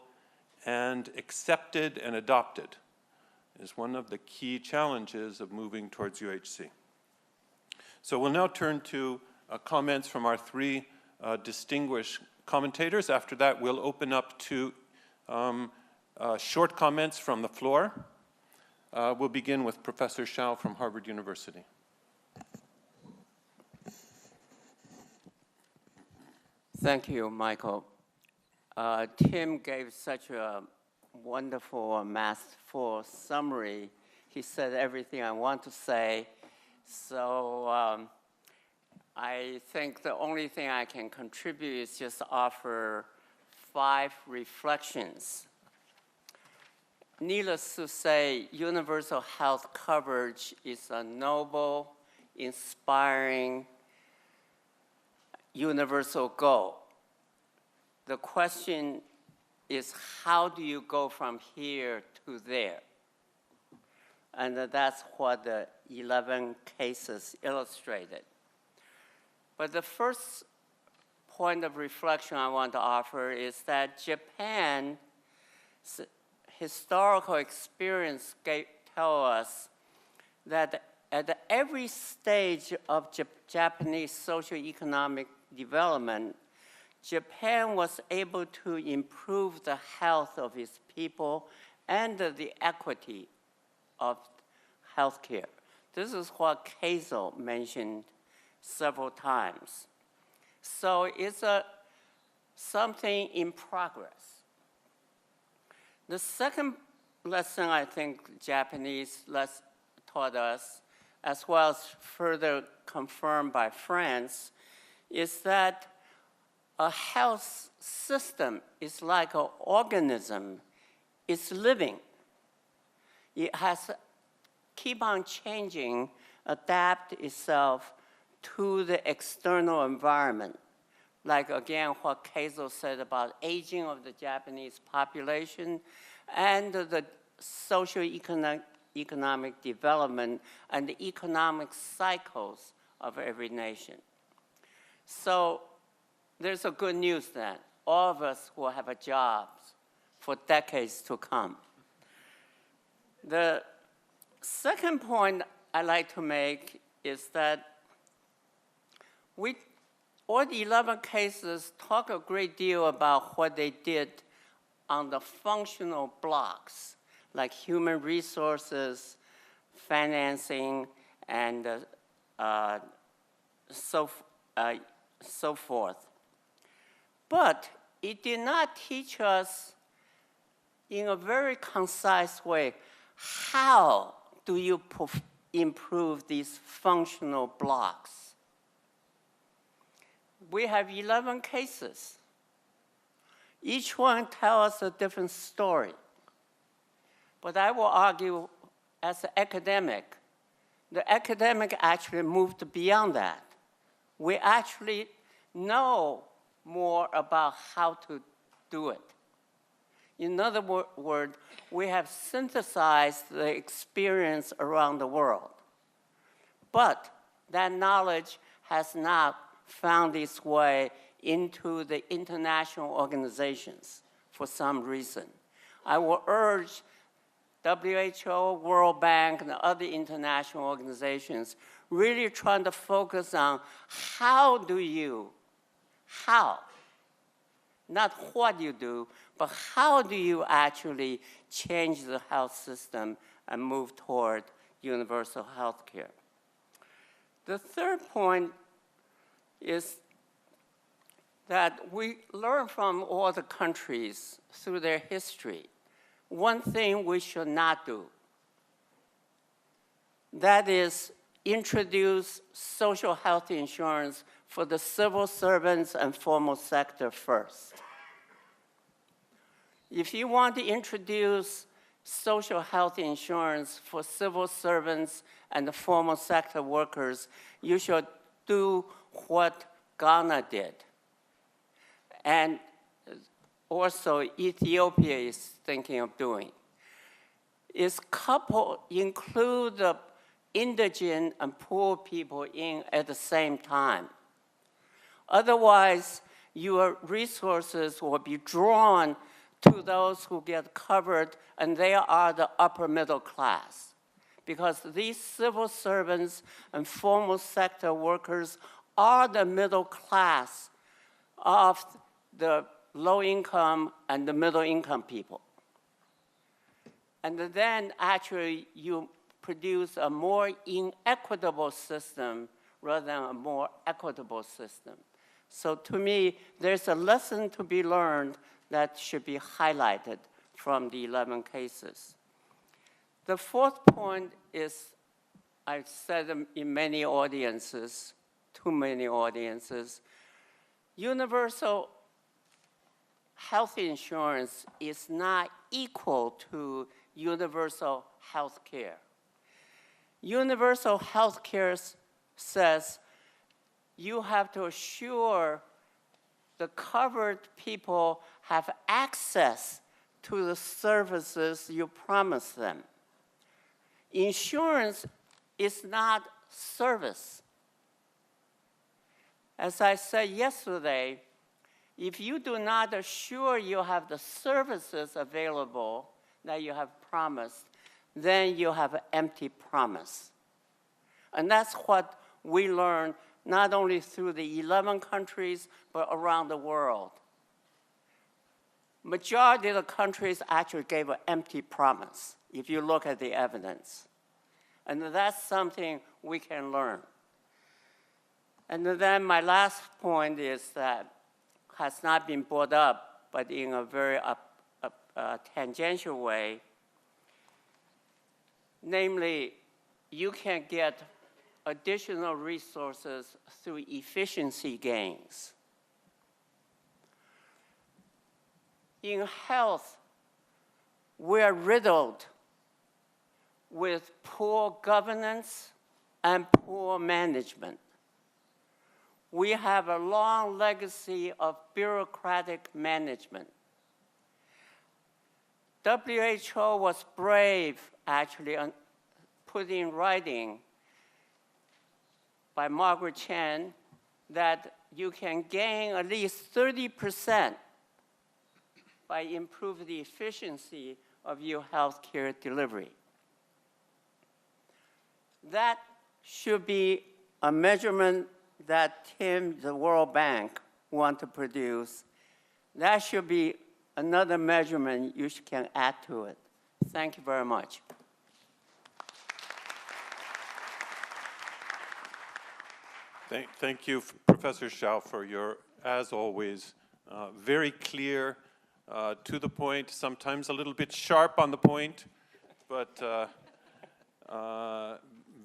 and accepted and adopted is one of the key challenges of moving towards UHC. So we'll now turn to comments from our three distinguished commentators. After that, we'll open up to short comments from the floor. We'll begin with Professor Shao from Harvard University. Thank you, Michael. Tim gave such a wonderful, masterful summary. He said everything I want to say. So I think the only thing I can contribute is just offer 5 reflections. Needless to say, universal health coverage is a noble, inspiring, universal goal. The question is, how do you go from here to there? And that's what the 11 cases illustrated. But the first point of reflection I want to offer is that Japan's historical experience tell us that at every stage of Japanese socioeconomic development, Japan was able to improve the health of its people and the equity of healthcare. This is what Keizo mentioned several times. So it's something in progress. The second lesson I think Japanese taught us, as well as further confirmed by France, is that a health system is like an organism. It's living. It has to keep on changing, adapt itself to the external environment. Like, again, what Keizo said about aging of the Japanese population and the socio-economic development and the economic cycles of every nation. So there's a good news then. All of us will have a job for decades to come. The second point I like to make is that we all the 11 cases talk a great deal about what they did on the functional blocks, like human resources, financing, and so forth. But it did not teach us in a very concise way, how do you improve these functional blocks? We have 11 cases. Each one tells us a different story. But I will argue, as an academic, the academic actually moved beyond that. We actually know more about how to do it. In other words, we have synthesized the experience around the world. But that knowledge has not found its way into the international organizations for some reason. I will urge WHO, World Bank, and other international organizations really trying to focus on how, not what you do, but how do you actually change the health system and move toward universal health care. The third point is that we learn from all the countries through their history. One thing we should not do, that is introduce social health insurance for the civil servants and formal sector first. If you want to introduce social health insurance for civil servants and the formal sector workers, you should do what Ghana did. And also Ethiopia is thinking of doing, is include the indigent and poor people in at the same time. Otherwise, your resources will be drawn to those who get covered, and they are the upper middle class. Because these civil servants and formal sector workers are the middle class of the low income and the middle income people. And then actually you produce a more inequitable system rather than a more equitable system. So to me, there's a lesson to be learned that should be highlighted from the 11 cases. The fourth point is, I've said in many audiences, too many audiences, universal health insurance is not equal to universal health care. Universal health care says you have to assure the covered people have access to the services you promise them. Insurance is not service. As I said yesterday, if you do not assure you have the services available that you have promised, then you have an empty promise. And that's what we learned not only through the 11 countries, but around the world. Majority of the countries actually gave an empty promise, if you look at the evidence. And that's something we can learn. And then my last point is that has not been brought up, but in a very tangential way. Namely, you can get additional resources through efficiency gains. In health, we're riddled with poor governance and poor management. We have a long legacy of bureaucratic management. WHO was brave, actually, on put in writing by Margaret Chan that you can gain at least 30% by improving the efficiency of your healthcare delivery. That should be a measurement that Tim, the World Bank, want to produce, that should be another measurement you can add to it. Thank you very much. Thank you, Professor Xiao, for your, as always, very clear, to the point, sometimes a little bit sharp on the point, but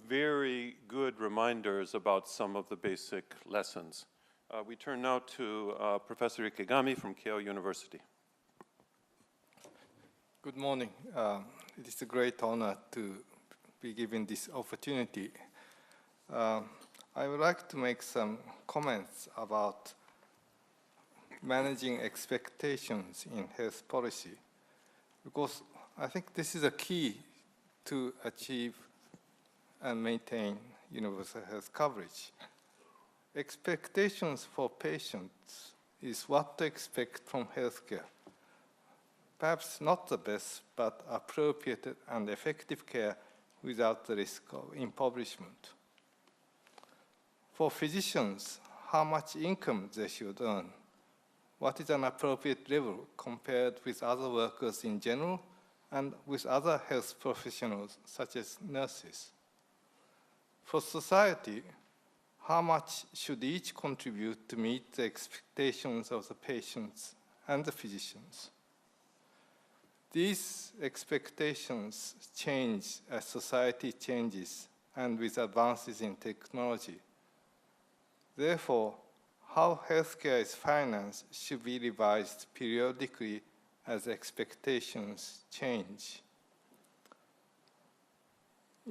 very good reminders about some of the basic lessons. We turn now to Professor Ikegami from Keio University. Good morning. It is a great honor to be given this opportunity. I would like to make some comments about managing expectations in health policy, because I think this is a key to achieve and maintain universal health coverage. Expectations for patients is what to expect from healthcare. Perhaps not the best, but appropriate and effective care without the risk of impoverishment. For physicians, how much income they should earn, what is an appropriate level compared with other workers in general and with other health professionals such as nurses. For society, how much should each contribute to meet the expectations of the patients and the physicians? These expectations change as society changes and with advances in technology. Therefore, how healthcare is financed should be revised periodically as expectations change.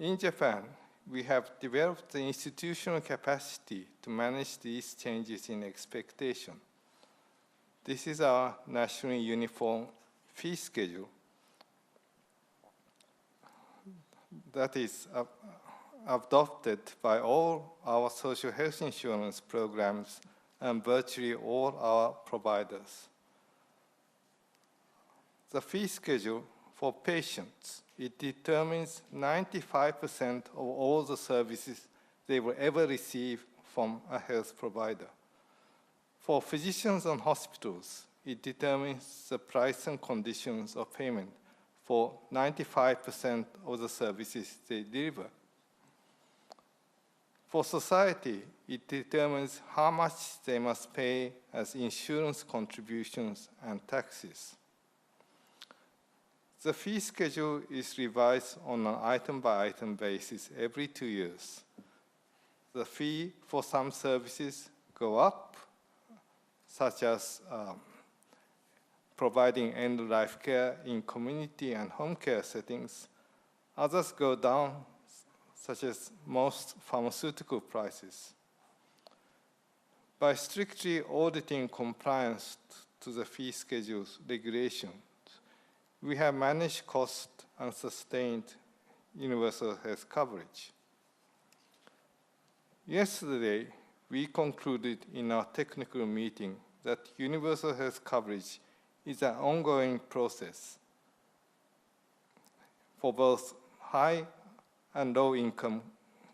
In Japan, we have developed the institutional capacity to manage these changes in expectation. This is our nationally uniform fee schedule that is adopted by all our social health insurance programs and virtually all our providers. The fee schedule for patients, it determines 95% of all the services they will ever receive from a health provider. For physicians and hospitals, it determines the price and conditions of payment for 95% of the services they deliver. For society, it determines how much they must pay as insurance contributions and taxes. The fee schedule is revised on an item-by-item basis every 2 years. The fee for some services go up, such as providing end-of-life care in community and home care settings. Others go down, such as most pharmaceutical prices. By strictly auditing compliance to the fee schedule's regulations, we have managed cost and sustained universal health coverage. Yesterday, we concluded in our technical meeting that universal health coverage is an ongoing process for both high and low-income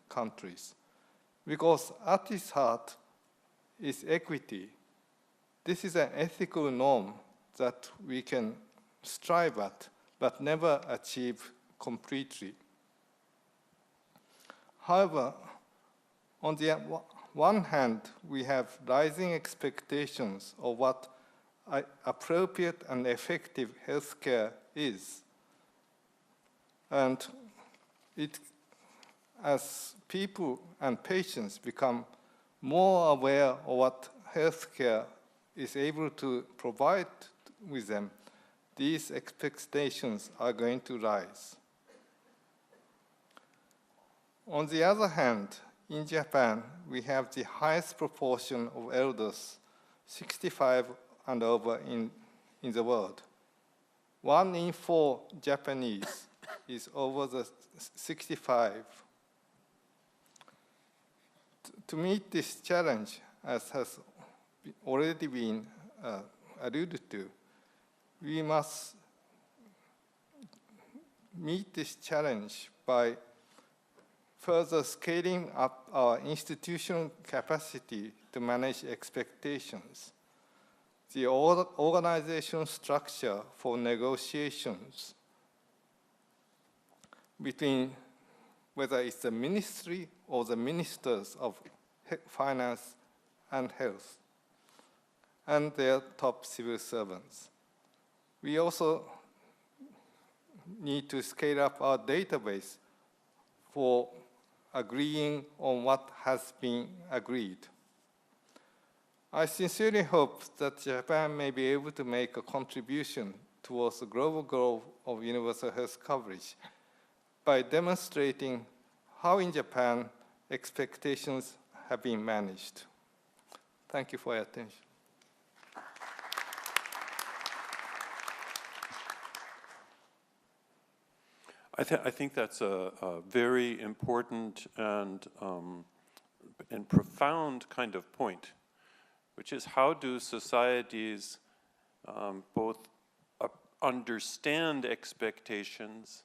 countries. Because at its heart is equity. This is an ethical norm that we can strive at, but never achieve completely. However, on the one hand, we have rising expectations of what appropriate and effective healthcare is. And as people and patients become more aware of what healthcare is able to provide with them, these expectations are going to rise. On the other hand, in Japan, we have the highest proportion of elders, 65 and over in the world. 1 in 4 Japanese is over the 65. To meet this challenge, as has already been alluded to, we must meet this challenge by further scaling up our institutional capacity to manage expectations, the organizational structure for negotiations between whether it's the ministry or the ministers of finance and health and their top civil servants. We also need to scale up our database for agreeing on what has been agreed. I sincerely hope that Japan may be able to make a contribution towards the global goal of universal health coverage by demonstrating how in Japan expectations have been managed. Thank you for your attention. I think that's a very important and profound kind of point, which is how do societies both understand expectations,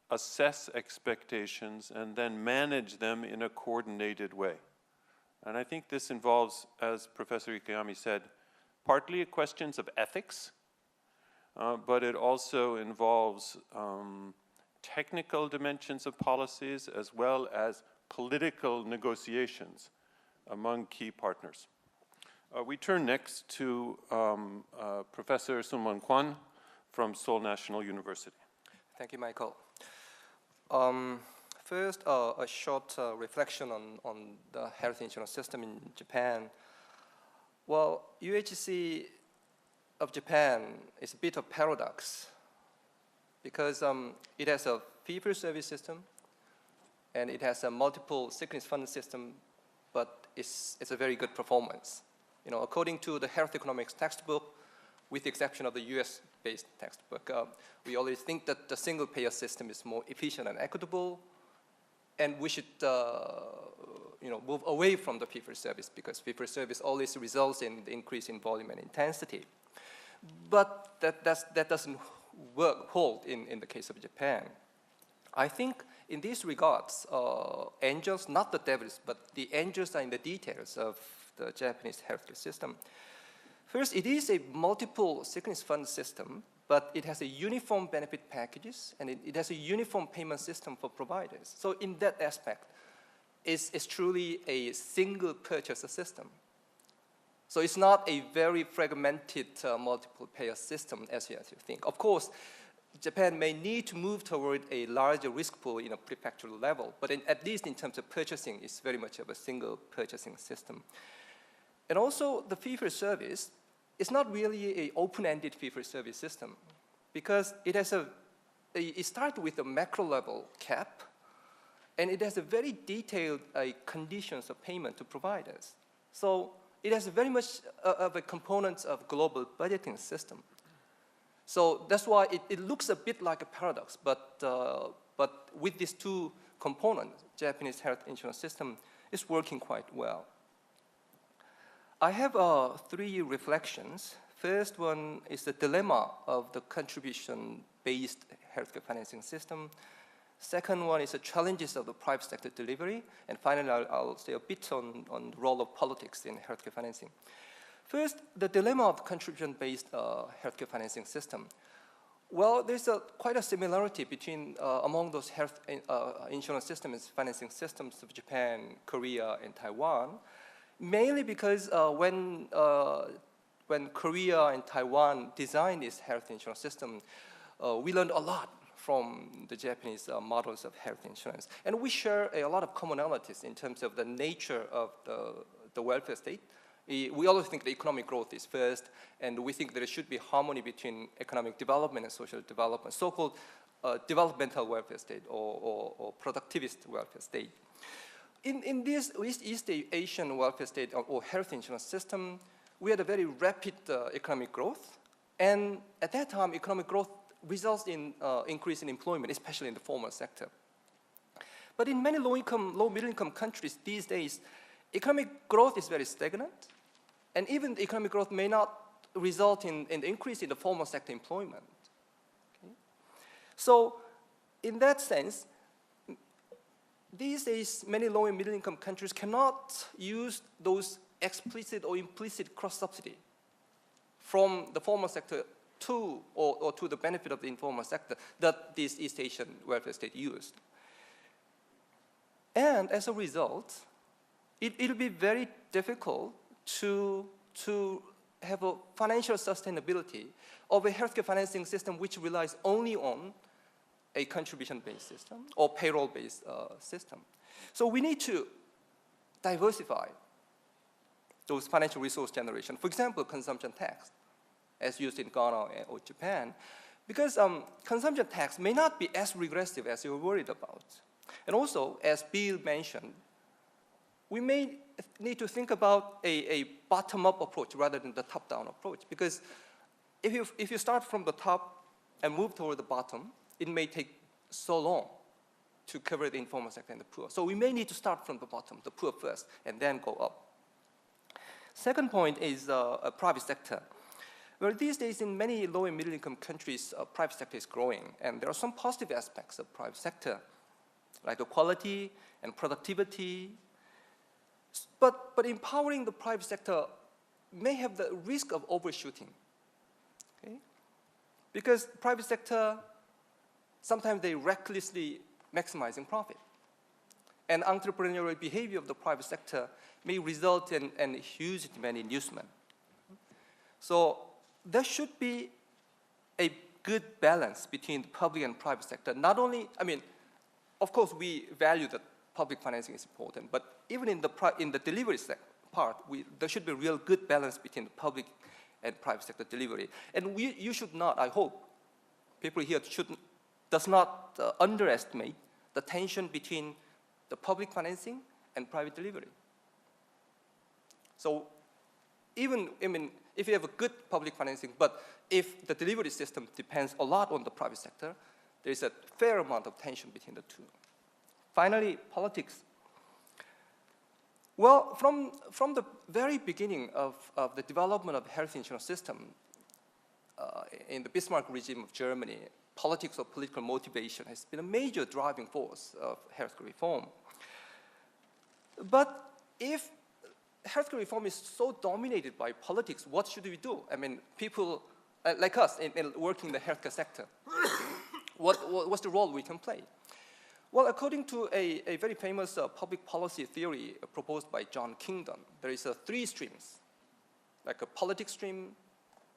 assess expectations, and then manage them in a coordinated way. And I think this involves, as Professor Ikeyami said, partly questions of ethics, but it also involves technical dimensions of policies as well as political negotiations among key partners. We turn next to Professor Sun-Won Kwan from Seoul National University. Thank you, Michael. First, a short reflection on the health insurance system in Japan. Well, UHC of Japan is a bit of paradox because it has a fee-for-service system and it has a multiple sickness fund system, but it's a very good performance. You know, according to the health economics textbook, with the exception of the US-based textbook, we always think that the single-payer system is more efficient and equitable, and we should move away from the fee-for-service because fee-for-service always results in the increase in volume and intensity. But that doesn't hold in the case of Japan. I think in these regards, angels, not the devils, but the angels are in the details of the Japanese healthcare system. First, it is a multiple sickness fund system, but it has a uniform benefit packages, and it has a uniform payment system for providers. So in that aspect, it's truly a single purchaser system. So it's not a very fragmented multiple payer system as you think. Of course, Japan may need to move toward a larger risk pool in a prefectural level, but at least in terms of purchasing, it's very much of a single purchasing system. And also, the fee-for-service is not really an open-ended fee-for-service system because it has it starts with a macro-level cap, and it has a very detailed conditions of payment to providers. So it has very much of a components of global budgeting system. So that's why it looks a bit like a paradox, but with these two components, Japanese health insurance system is working quite well. I have 3 reflections. First one is the dilemma of the contribution-based healthcare financing system. Second one is the challenges of the private sector delivery. And finally, I'll say a bit on the role of politics in healthcare financing. First, the dilemma of contribution-based healthcare financing system. Well, there's quite a similarity between among those health insurance systems, financing systems of Japan, Korea, and Taiwan. Mainly because when Korea and Taiwan designed this health insurance system, we learned a lot from the Japanese models of health insurance. And we share a lot of commonalities in terms of the nature of the welfare state. We always think the economic growth is first, and we think there should be harmony between economic development and social development, so-called developmental welfare state or productivist welfare state. In this East Asian welfare state or health insurance system, we had a very rapid economic growth. And at that time, economic growth results in increase in employment, especially in the formal sector. But in many low-middle-income countries these days, economic growth is very stagnant. And even the economic growth may not result in the increase in the formal sector employment. Okay? So in that sense, these days, many low and middle income countries cannot use those explicit or implicit cross-subsidy from the formal sector to, or to the benefit of the informal sector that these East Asian welfare states used. And as a result, it'll be very difficult to have a financial sustainability of a healthcare financing system which relies only on a contribution-based system or payroll-based system. So we need to diversify those financial resource generation. For example, consumption tax, as used in Ghana or Japan, because consumption tax may not be as regressive as you're worried about. And also, as Bill mentioned, we may need to think about a bottom-up approach rather than the top-down approach, because if you start from the top and move toward the bottom, it may take so long to cover the informal sector and the poor. So we may need to start from the bottom, the poor first, and then go up. Second point is a private sector. Well, these days in many low and middle income countries, private sector is growing, and there are some positive aspects of private sector, like the quality and productivity. But empowering the private sector may have the risk of overshooting, okay? Because private sector, sometimes they recklessly maximizing profit. And entrepreneurial behavior of the private sector may result in huge demand inducement. So there should be a good balance between the public and private sector. Not only, I mean, of course we value that public financing is important, but even in the delivery part, there should be a real good balance between the public and private sector delivery. And you should not, I hope, people here does not underestimate the tension between the public financing and private delivery. So even, I mean, if you have a good public financing, but if the delivery system depends a lot on the private sector, there is a fair amount of tension between the two. Finally, politics. Well, from the very beginning of the development of the health insurance system in the Bismarck regime of Germany, politics or political motivation has been a major driving force of healthcare reform. But if healthcare reform is so dominated by politics, what should we do? I mean, people like us in working in the healthcare sector, what's the role we can play? Well, according to a very famous public policy theory proposed by John Kingdon, there is three streams, like a politics stream,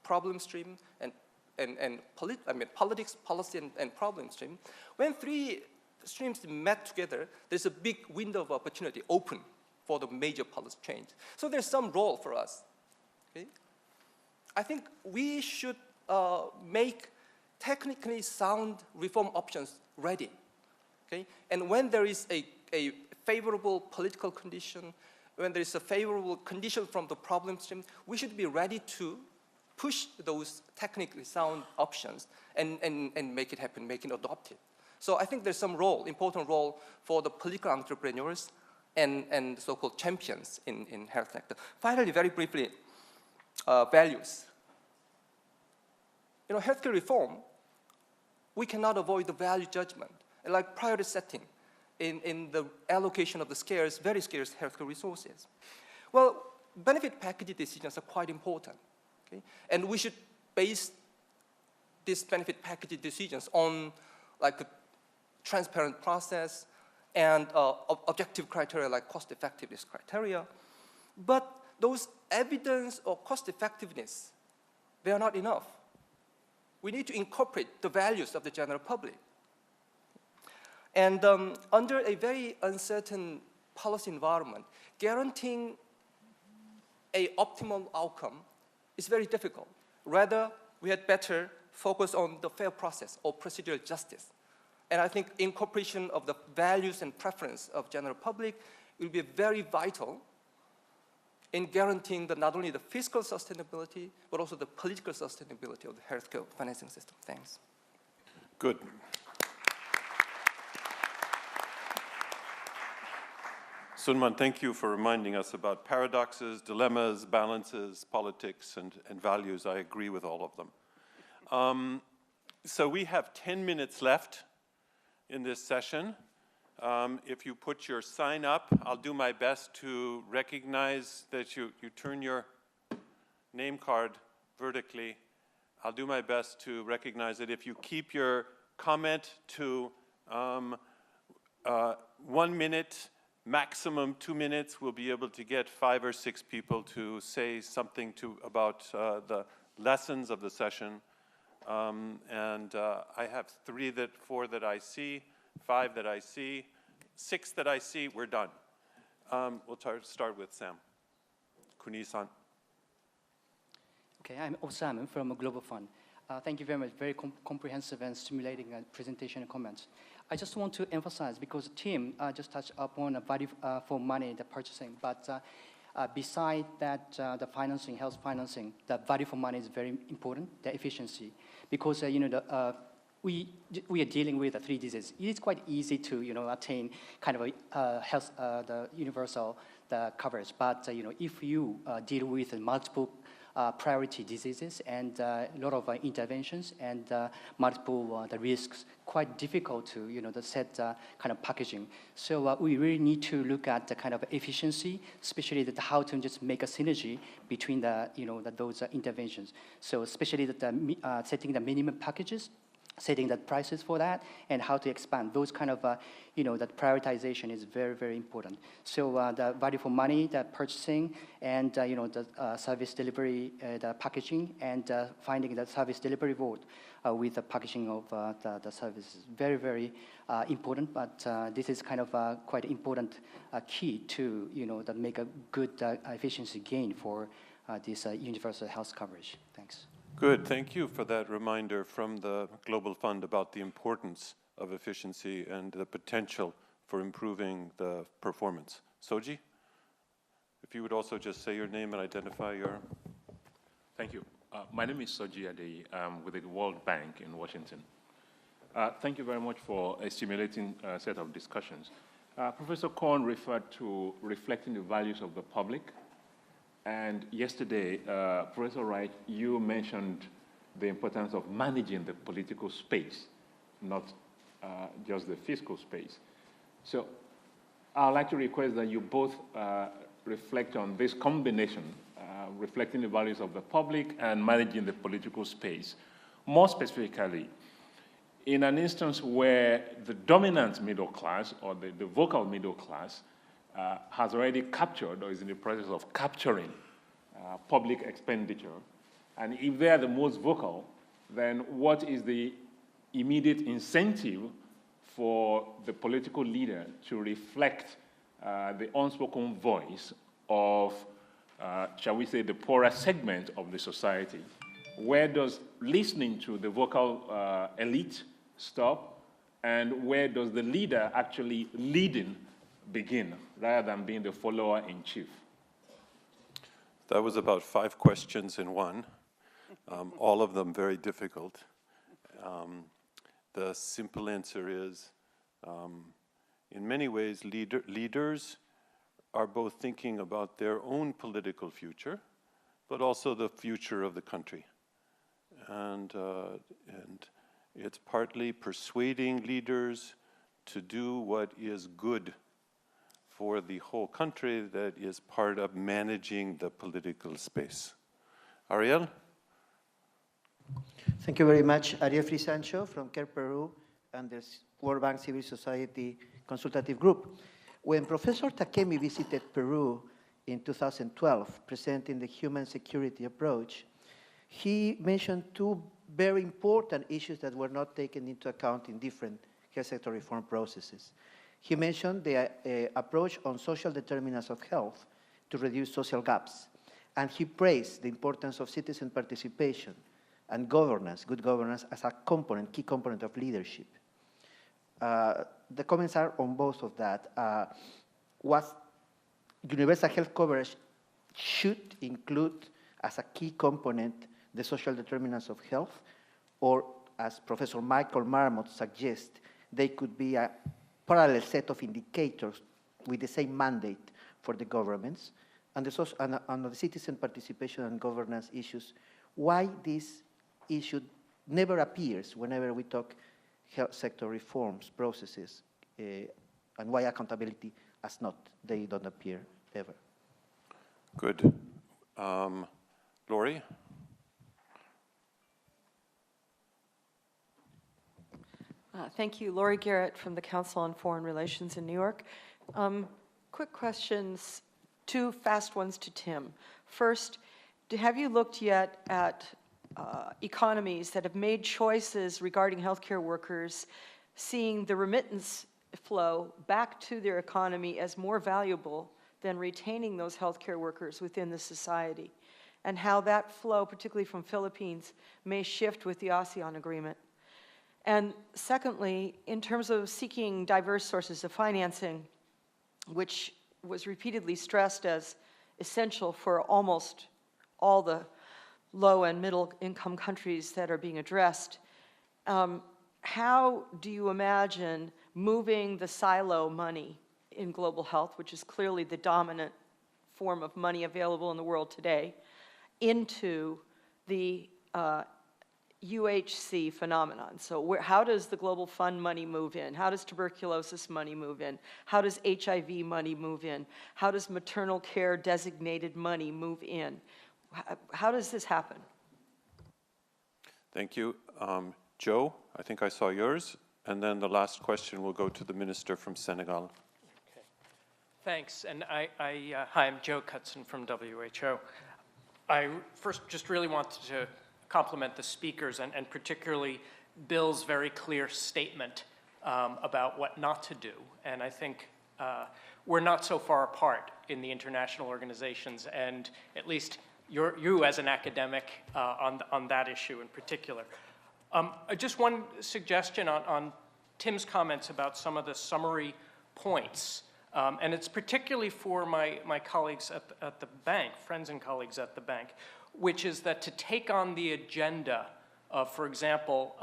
problem stream, and politics, policy, and problem stream. When three streams met together, there's a big window of opportunity open for the major policy change. So there's some role for us. Okay? I think we should make technically sound reform options ready. Okay? And when there is a favorable political condition, when there is a favorable condition from the problem stream, we should be ready to push those technically sound options and make it happen, make it adopted. So I think there's some role, important role for the political entrepreneurs and so-called champions in health sector. Finally, very briefly, values. You know, healthcare reform, we cannot avoid the value judgment, like priority setting in the allocation of the scarce, very scarce healthcare resources. Well, benefit package decisions are quite important, okay? And we should base these benefit package decisions on like a transparent process and objective criteria like cost effectiveness criteria. But those evidence or cost effectiveness, they are not enough. We need to incorporate the values of the general public. And under a very uncertain policy environment, guaranteeing an optimal outcome is very difficult. Rather, we had better focus on the fair process or procedural justice. And I think incorporation of the values and preference of general public will be very vital in guaranteeing not only the fiscal sustainability, but also the political sustainability of the healthcare financing system. Thanks. Good. Sunman, thank you for reminding us about paradoxes, dilemmas, balances, politics, and values. I agree with all of them. So we have 10 minutes left in this session. If you put your sign up, I'll do my best to recognize that you turn your name card vertically. I'll do my best to recognize it. If you keep your comment to 1 minute, maximum 2 minutes, we'll be able to get 5 or 6 people to say something about the lessons of the session. I have 4 that I see, 5 that I see, 6 that I see. We're done. We'll start with Sam. Kuni-san. Okay, I'm Osamu from Global Fund. Thank you very much. Very comprehensive and stimulating presentation and comments. I just want to emphasize, because Tim just touched upon value for money, the purchasing, but beside that, the financing, health financing, the value for money is very important, the efficiency, because we are dealing with 3 diseases. It is quite easy to attain kind of a health, the universal coverage, but if you deal with multiple priority diseases and a lot of interventions and multiple the risks, quite difficult to the set kind of packaging. So we really need to look at the kind of efficiency, especially how to just make a synergy between the those interventions. So especially setting the minimum packages, setting the prices for that, and how to expand those kind of that prioritization is very, very important. So the value for money, the purchasing, and the service delivery, the packaging, and finding the service delivery board with the packaging of the services, very, very important. But this is kind of quite important key to that make a good efficiency gain for this universal health coverage. Thanks. Good, thank you for that reminder from the Global Fund about the importance of efficiency and the potential for improving the performance. Soji, if you would also just say your name and identify your... Thank you. My name is Soji Adeyi. I'm with the World Bank in Washington. Thank you very much for a stimulating set of discussions. Professor Korn referred to reflecting the values of the public. And yesterday, Professor Wright, you mentioned the importance of managing the political space, not just the fiscal space. So I'd like to request that you both reflect on this combination, reflecting the values of the public and managing the political space. More specifically, in an instance where the dominant middle class or the vocal middle class has already captured or is in the process of capturing public expenditure. And if they are the most vocal, then what is the immediate incentive for the political leader to reflect the unspoken voice of, shall we say, the poorer segment of the society? Where does listening to the vocal elite stop, and where does the leader actually leading begin, rather than being the follower-in-chief? That was about 5 questions in one, all of them very difficult. The simple answer is, in many ways, leaders are both thinking about their own political future, but also the future of the country. And it's partly persuading leaders to do what is good for the whole country that is part of managing the political space. Ariel? Thank you very much. Ariel Frisancho from CARE Peru and the World Bank Civil Society Consultative Group. When Professor Takemi visited Peru in 2012, presenting the human security approach, he mentioned 2 very important issues that were not taken into account in different health sector reform processes. He mentioned the approach on social determinants of health to reduce social gaps, and he praised the importance of citizen participation and governance, good governance, as a component, key component of leadership. The comments are on both of that. What universal health coverage should include as a key component the social determinants of health, or as Professor Michael Marmot suggests, they could be a parallel set of indicators with the same mandate for the governments, and the citizen participation and governance issues, why this issue never appears whenever we talk health sector reforms processes and why accountability has not. They don't appear ever. Good. Lori? Thank you. Lori Garrett from the Council on Foreign Relations in New York. Quick questions, two fast ones to Tim. First, have you looked yet at economies that have made choices regarding healthcare workers, seeing the remittance flow back to their economy as more valuable than retaining those healthcare workers within the society, and how that flow, particularly from Philippines, may shift with the ASEAN agreement? And secondly, in terms of seeking diverse sources of financing, which was repeatedly stressed as essential for almost all the low and middle income countries that are being addressed, how do you imagine moving the silo money in global health, which is clearly the dominant form of money available in the world today, into the UHC phenomenon? So how does the Global Fund money move in? How does tuberculosis money move in? How does HIV money move in? How does maternal care designated money move in? How does this happen? Thank you. Joe, I think I saw yours. And then the last question will go to the minister from Senegal. Okay. Thanks. And hi, I'm Joe Cutson from WHO. I first just really wanted to compliment the speakers and particularly Bill's very clear statement about what not to do. And I think we're not so far apart in the international organizations, and at least you as an academic on that issue in particular. Just one suggestion on Tim's comments about some of the summary points, and it's particularly for my colleagues at the bank, friends and colleagues at the bank, which is that to take on the agenda of, for example,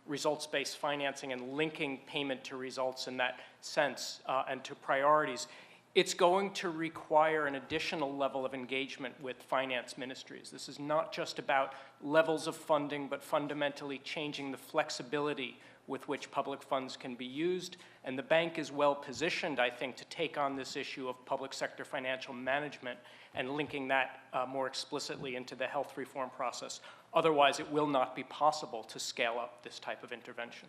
results-based financing and linking payment to results in that sense and to priorities, it's going to require an additional level of engagement with finance ministries. This is not just about levels of funding, but fundamentally changing the flexibility with which public funds can be used. And the bank is well positioned, I think, to take on this issue of public sector financial management and linking that more explicitly into the health reform process. Otherwise, it will not be possible to scale up this type of intervention.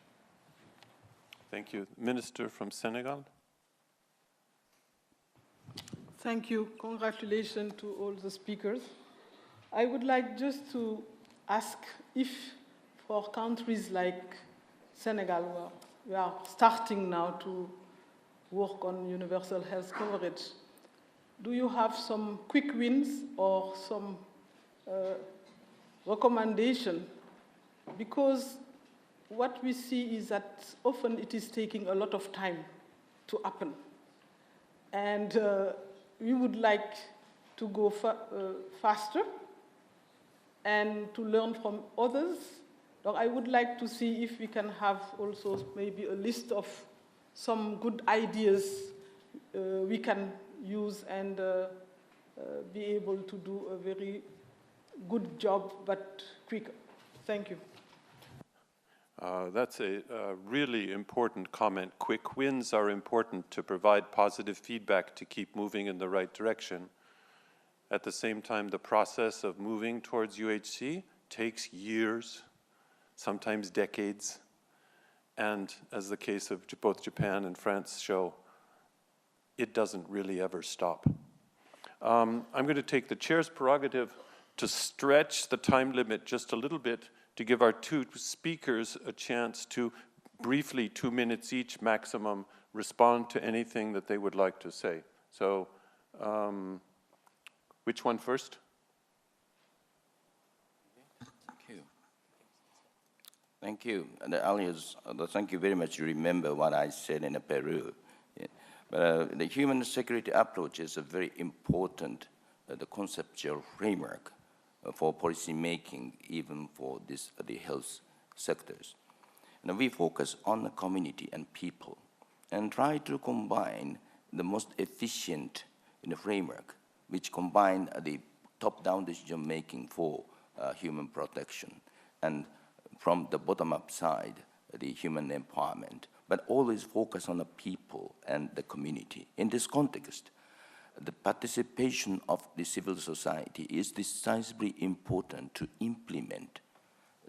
Thank you. Minister from Senegal. Thank you. Congratulations to all the speakers. I would like just to ask if for countries like Senegal, where we are starting now to work on universal health coverage, do you have some quick wins or some recommendation? Because what we see is that often it is taking a lot of time to happen. And we would like to go faster and to learn from others. So I would like to see if we can have also maybe a list of some good ideas we can use and be able to do a very good job, but quicker. Thank you. That's a really important comment. Quick wins are important to provide positive feedback to keep moving in the right direction. At the same time, the process of moving towards UHC takes years, sometimes decades, and as the case of both Japan and France show, it doesn't really ever stop. I'm going to take the chair's prerogative to stretch the time limit just a little bit to give our two speakers a chance to briefly, 2 minutes each maximum, respond to anything that they would like to say. So, which one first? Thank you. Alias, thank you very much. You remember what I said in Peru. Yeah. But the human security approach is a very important the conceptual framework for policy making, even for the health sectors. And we focus on the community and people and try to combine the most efficient framework, which combine the top-down decision making for human protection, and from the bottom-up side, the human empowerment, but always focus on the people and the community. In this context, the participation of the civil society is decisively important to implement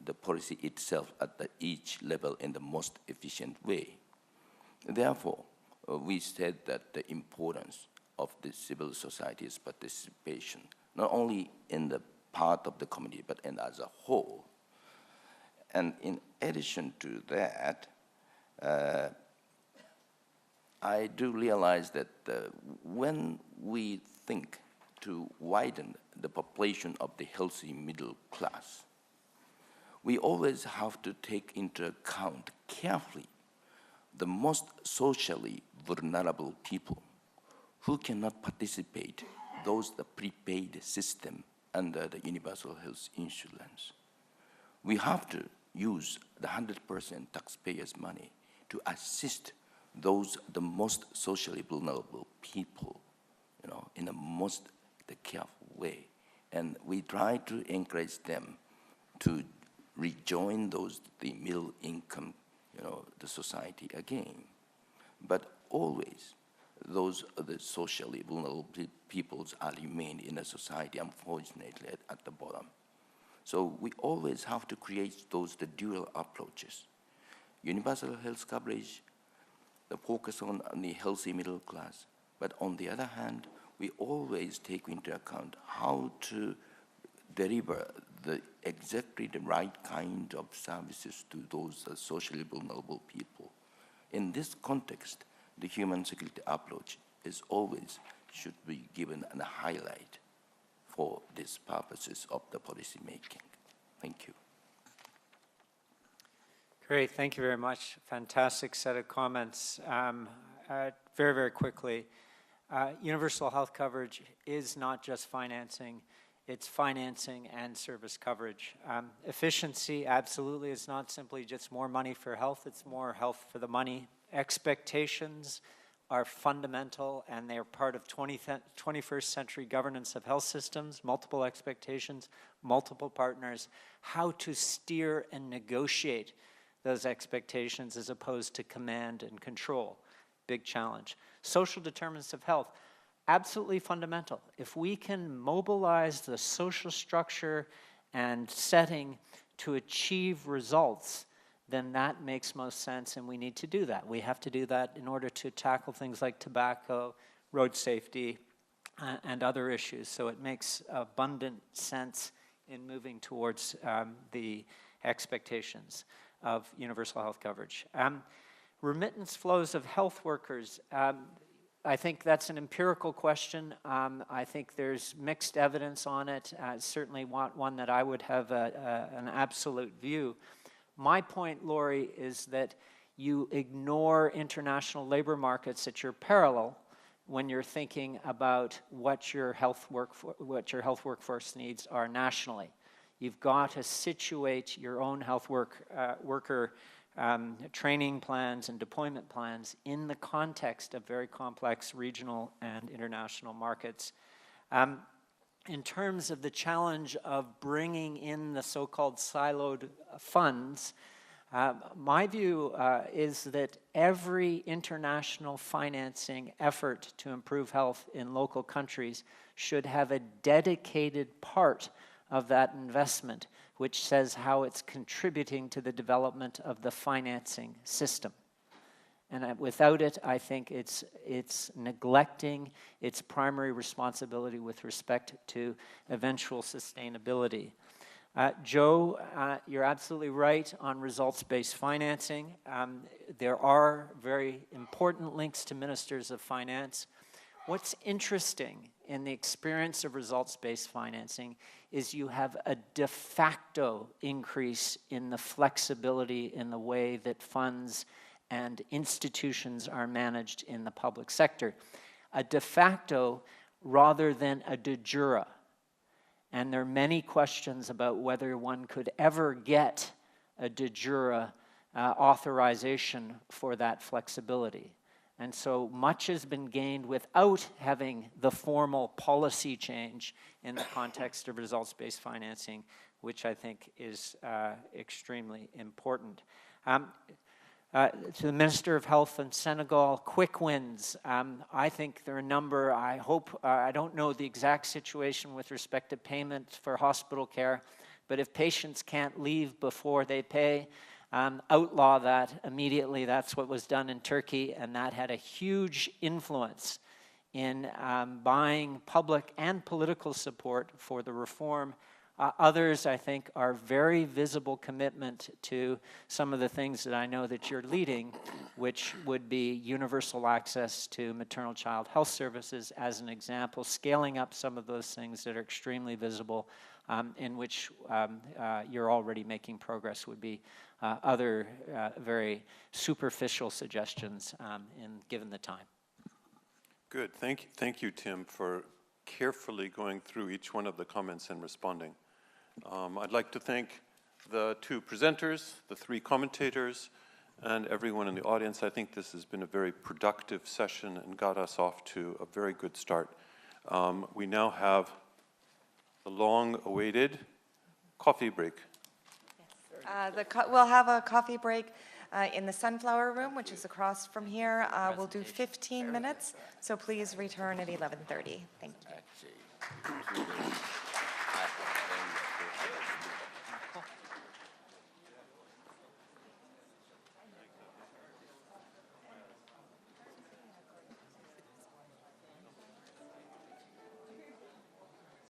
the policy itself at each level in the most efficient way. Therefore, we said that the importance of the civil society's participation, not only in the part of the community, but as a whole. And in addition to that, I do realize that when we think to widen the population of the healthy middle class, we always have to take into account carefully the most socially vulnerable people who cannot participate those the prepaid system under the universal health insurance. We have to use the 100% taxpayers' money to assist those the most socially vulnerable people, in the careful way. And we try to encourage them to rejoin the middle income, the society again. But always, those are the socially vulnerable peoples are remain in a society, unfortunately, at the bottom. So we always have to create the dual approaches. Universal health coverage, the focus on the healthy middle class, but on the other hand, we always take into account how to deliver exactly the right kind of services to those socially vulnerable people. In this context, the human security approach should be given a highlight for these purposes of the policy making. Thank you. Great, thank you very much. Fantastic set of comments. Very, very quickly, universal health coverage is not just financing, it's financing and service coverage. Efficiency, absolutely, is not simply just more money for health, it's more health for the money. Expectations are fundamental, and they are part of 21st century governance of health systems, multiple expectations, multiple partners, how to steer and negotiate those expectations as opposed to command and control. Big challenge. Social determinants of health, absolutely fundamental. If we can mobilize the social structure and setting to achieve results, then that makes most sense, and we need to do that. We have to do that in order to tackle things like tobacco, road safety, and other issues. So it makes abundant sense in moving towards the expectations of universal health coverage. Remittance flows of health workers, I think that's an empirical question. I think there's mixed evidence on it. Certainly one that I would have an absolute view. My point, Lori, is that you ignore international labor markets at your parallel when you're thinking about what your health workforce needs are nationally. You've got to situate your own health worker training plans and deployment plans in the context of very complex regional and international markets. In terms of the challenge of bringing in the so-called siloed funds, my view is that every international financing effort to improve health in local countries should have a dedicated part of that investment, which says how it's contributing to the development of the financing system. And without it, I think it's neglecting its primary responsibility with respect to eventual sustainability. Joe, you're absolutely right on results-based financing. There are very important links to ministers of finance. What's interesting in the experience of results-based financing is you have a de facto increase in the flexibility in the way that funds and institutions are managed in the public sector. A de facto rather than a de jure. And there are many questions about whether one could ever get a de jure authorization for that flexibility. And so much has been gained without having the formal policy change in the context of results-based financing, which I think is extremely important. To the Minister of Health in Senegal, quick wins. I think there are a number. I hope, I don't know the exact situation with respect to payment for hospital care, but if patients can't leave before they pay, outlaw that immediately. That's what was done in Turkey, and that had a huge influence in buying public and political support for the reform. Others, I think, are very visible commitment to some of the things that I know that you're leading, which would be universal access to maternal child health services, as an example, scaling up some of those things that are extremely visible, in which you're already making progress, would be other very superficial suggestions given the time. Good. Thank you, Tim, for carefully going through each one of the comments and responding. I'd like to thank the two presenters, the three commentators, and everyone in the audience. I think this has been a very productive session and got us off to a very good start. We now have the long-awaited coffee break. We'll have a coffee break in the Sunflower Room, which is across from here. We'll do 15 minutes, so please return at 11:30. Thank you.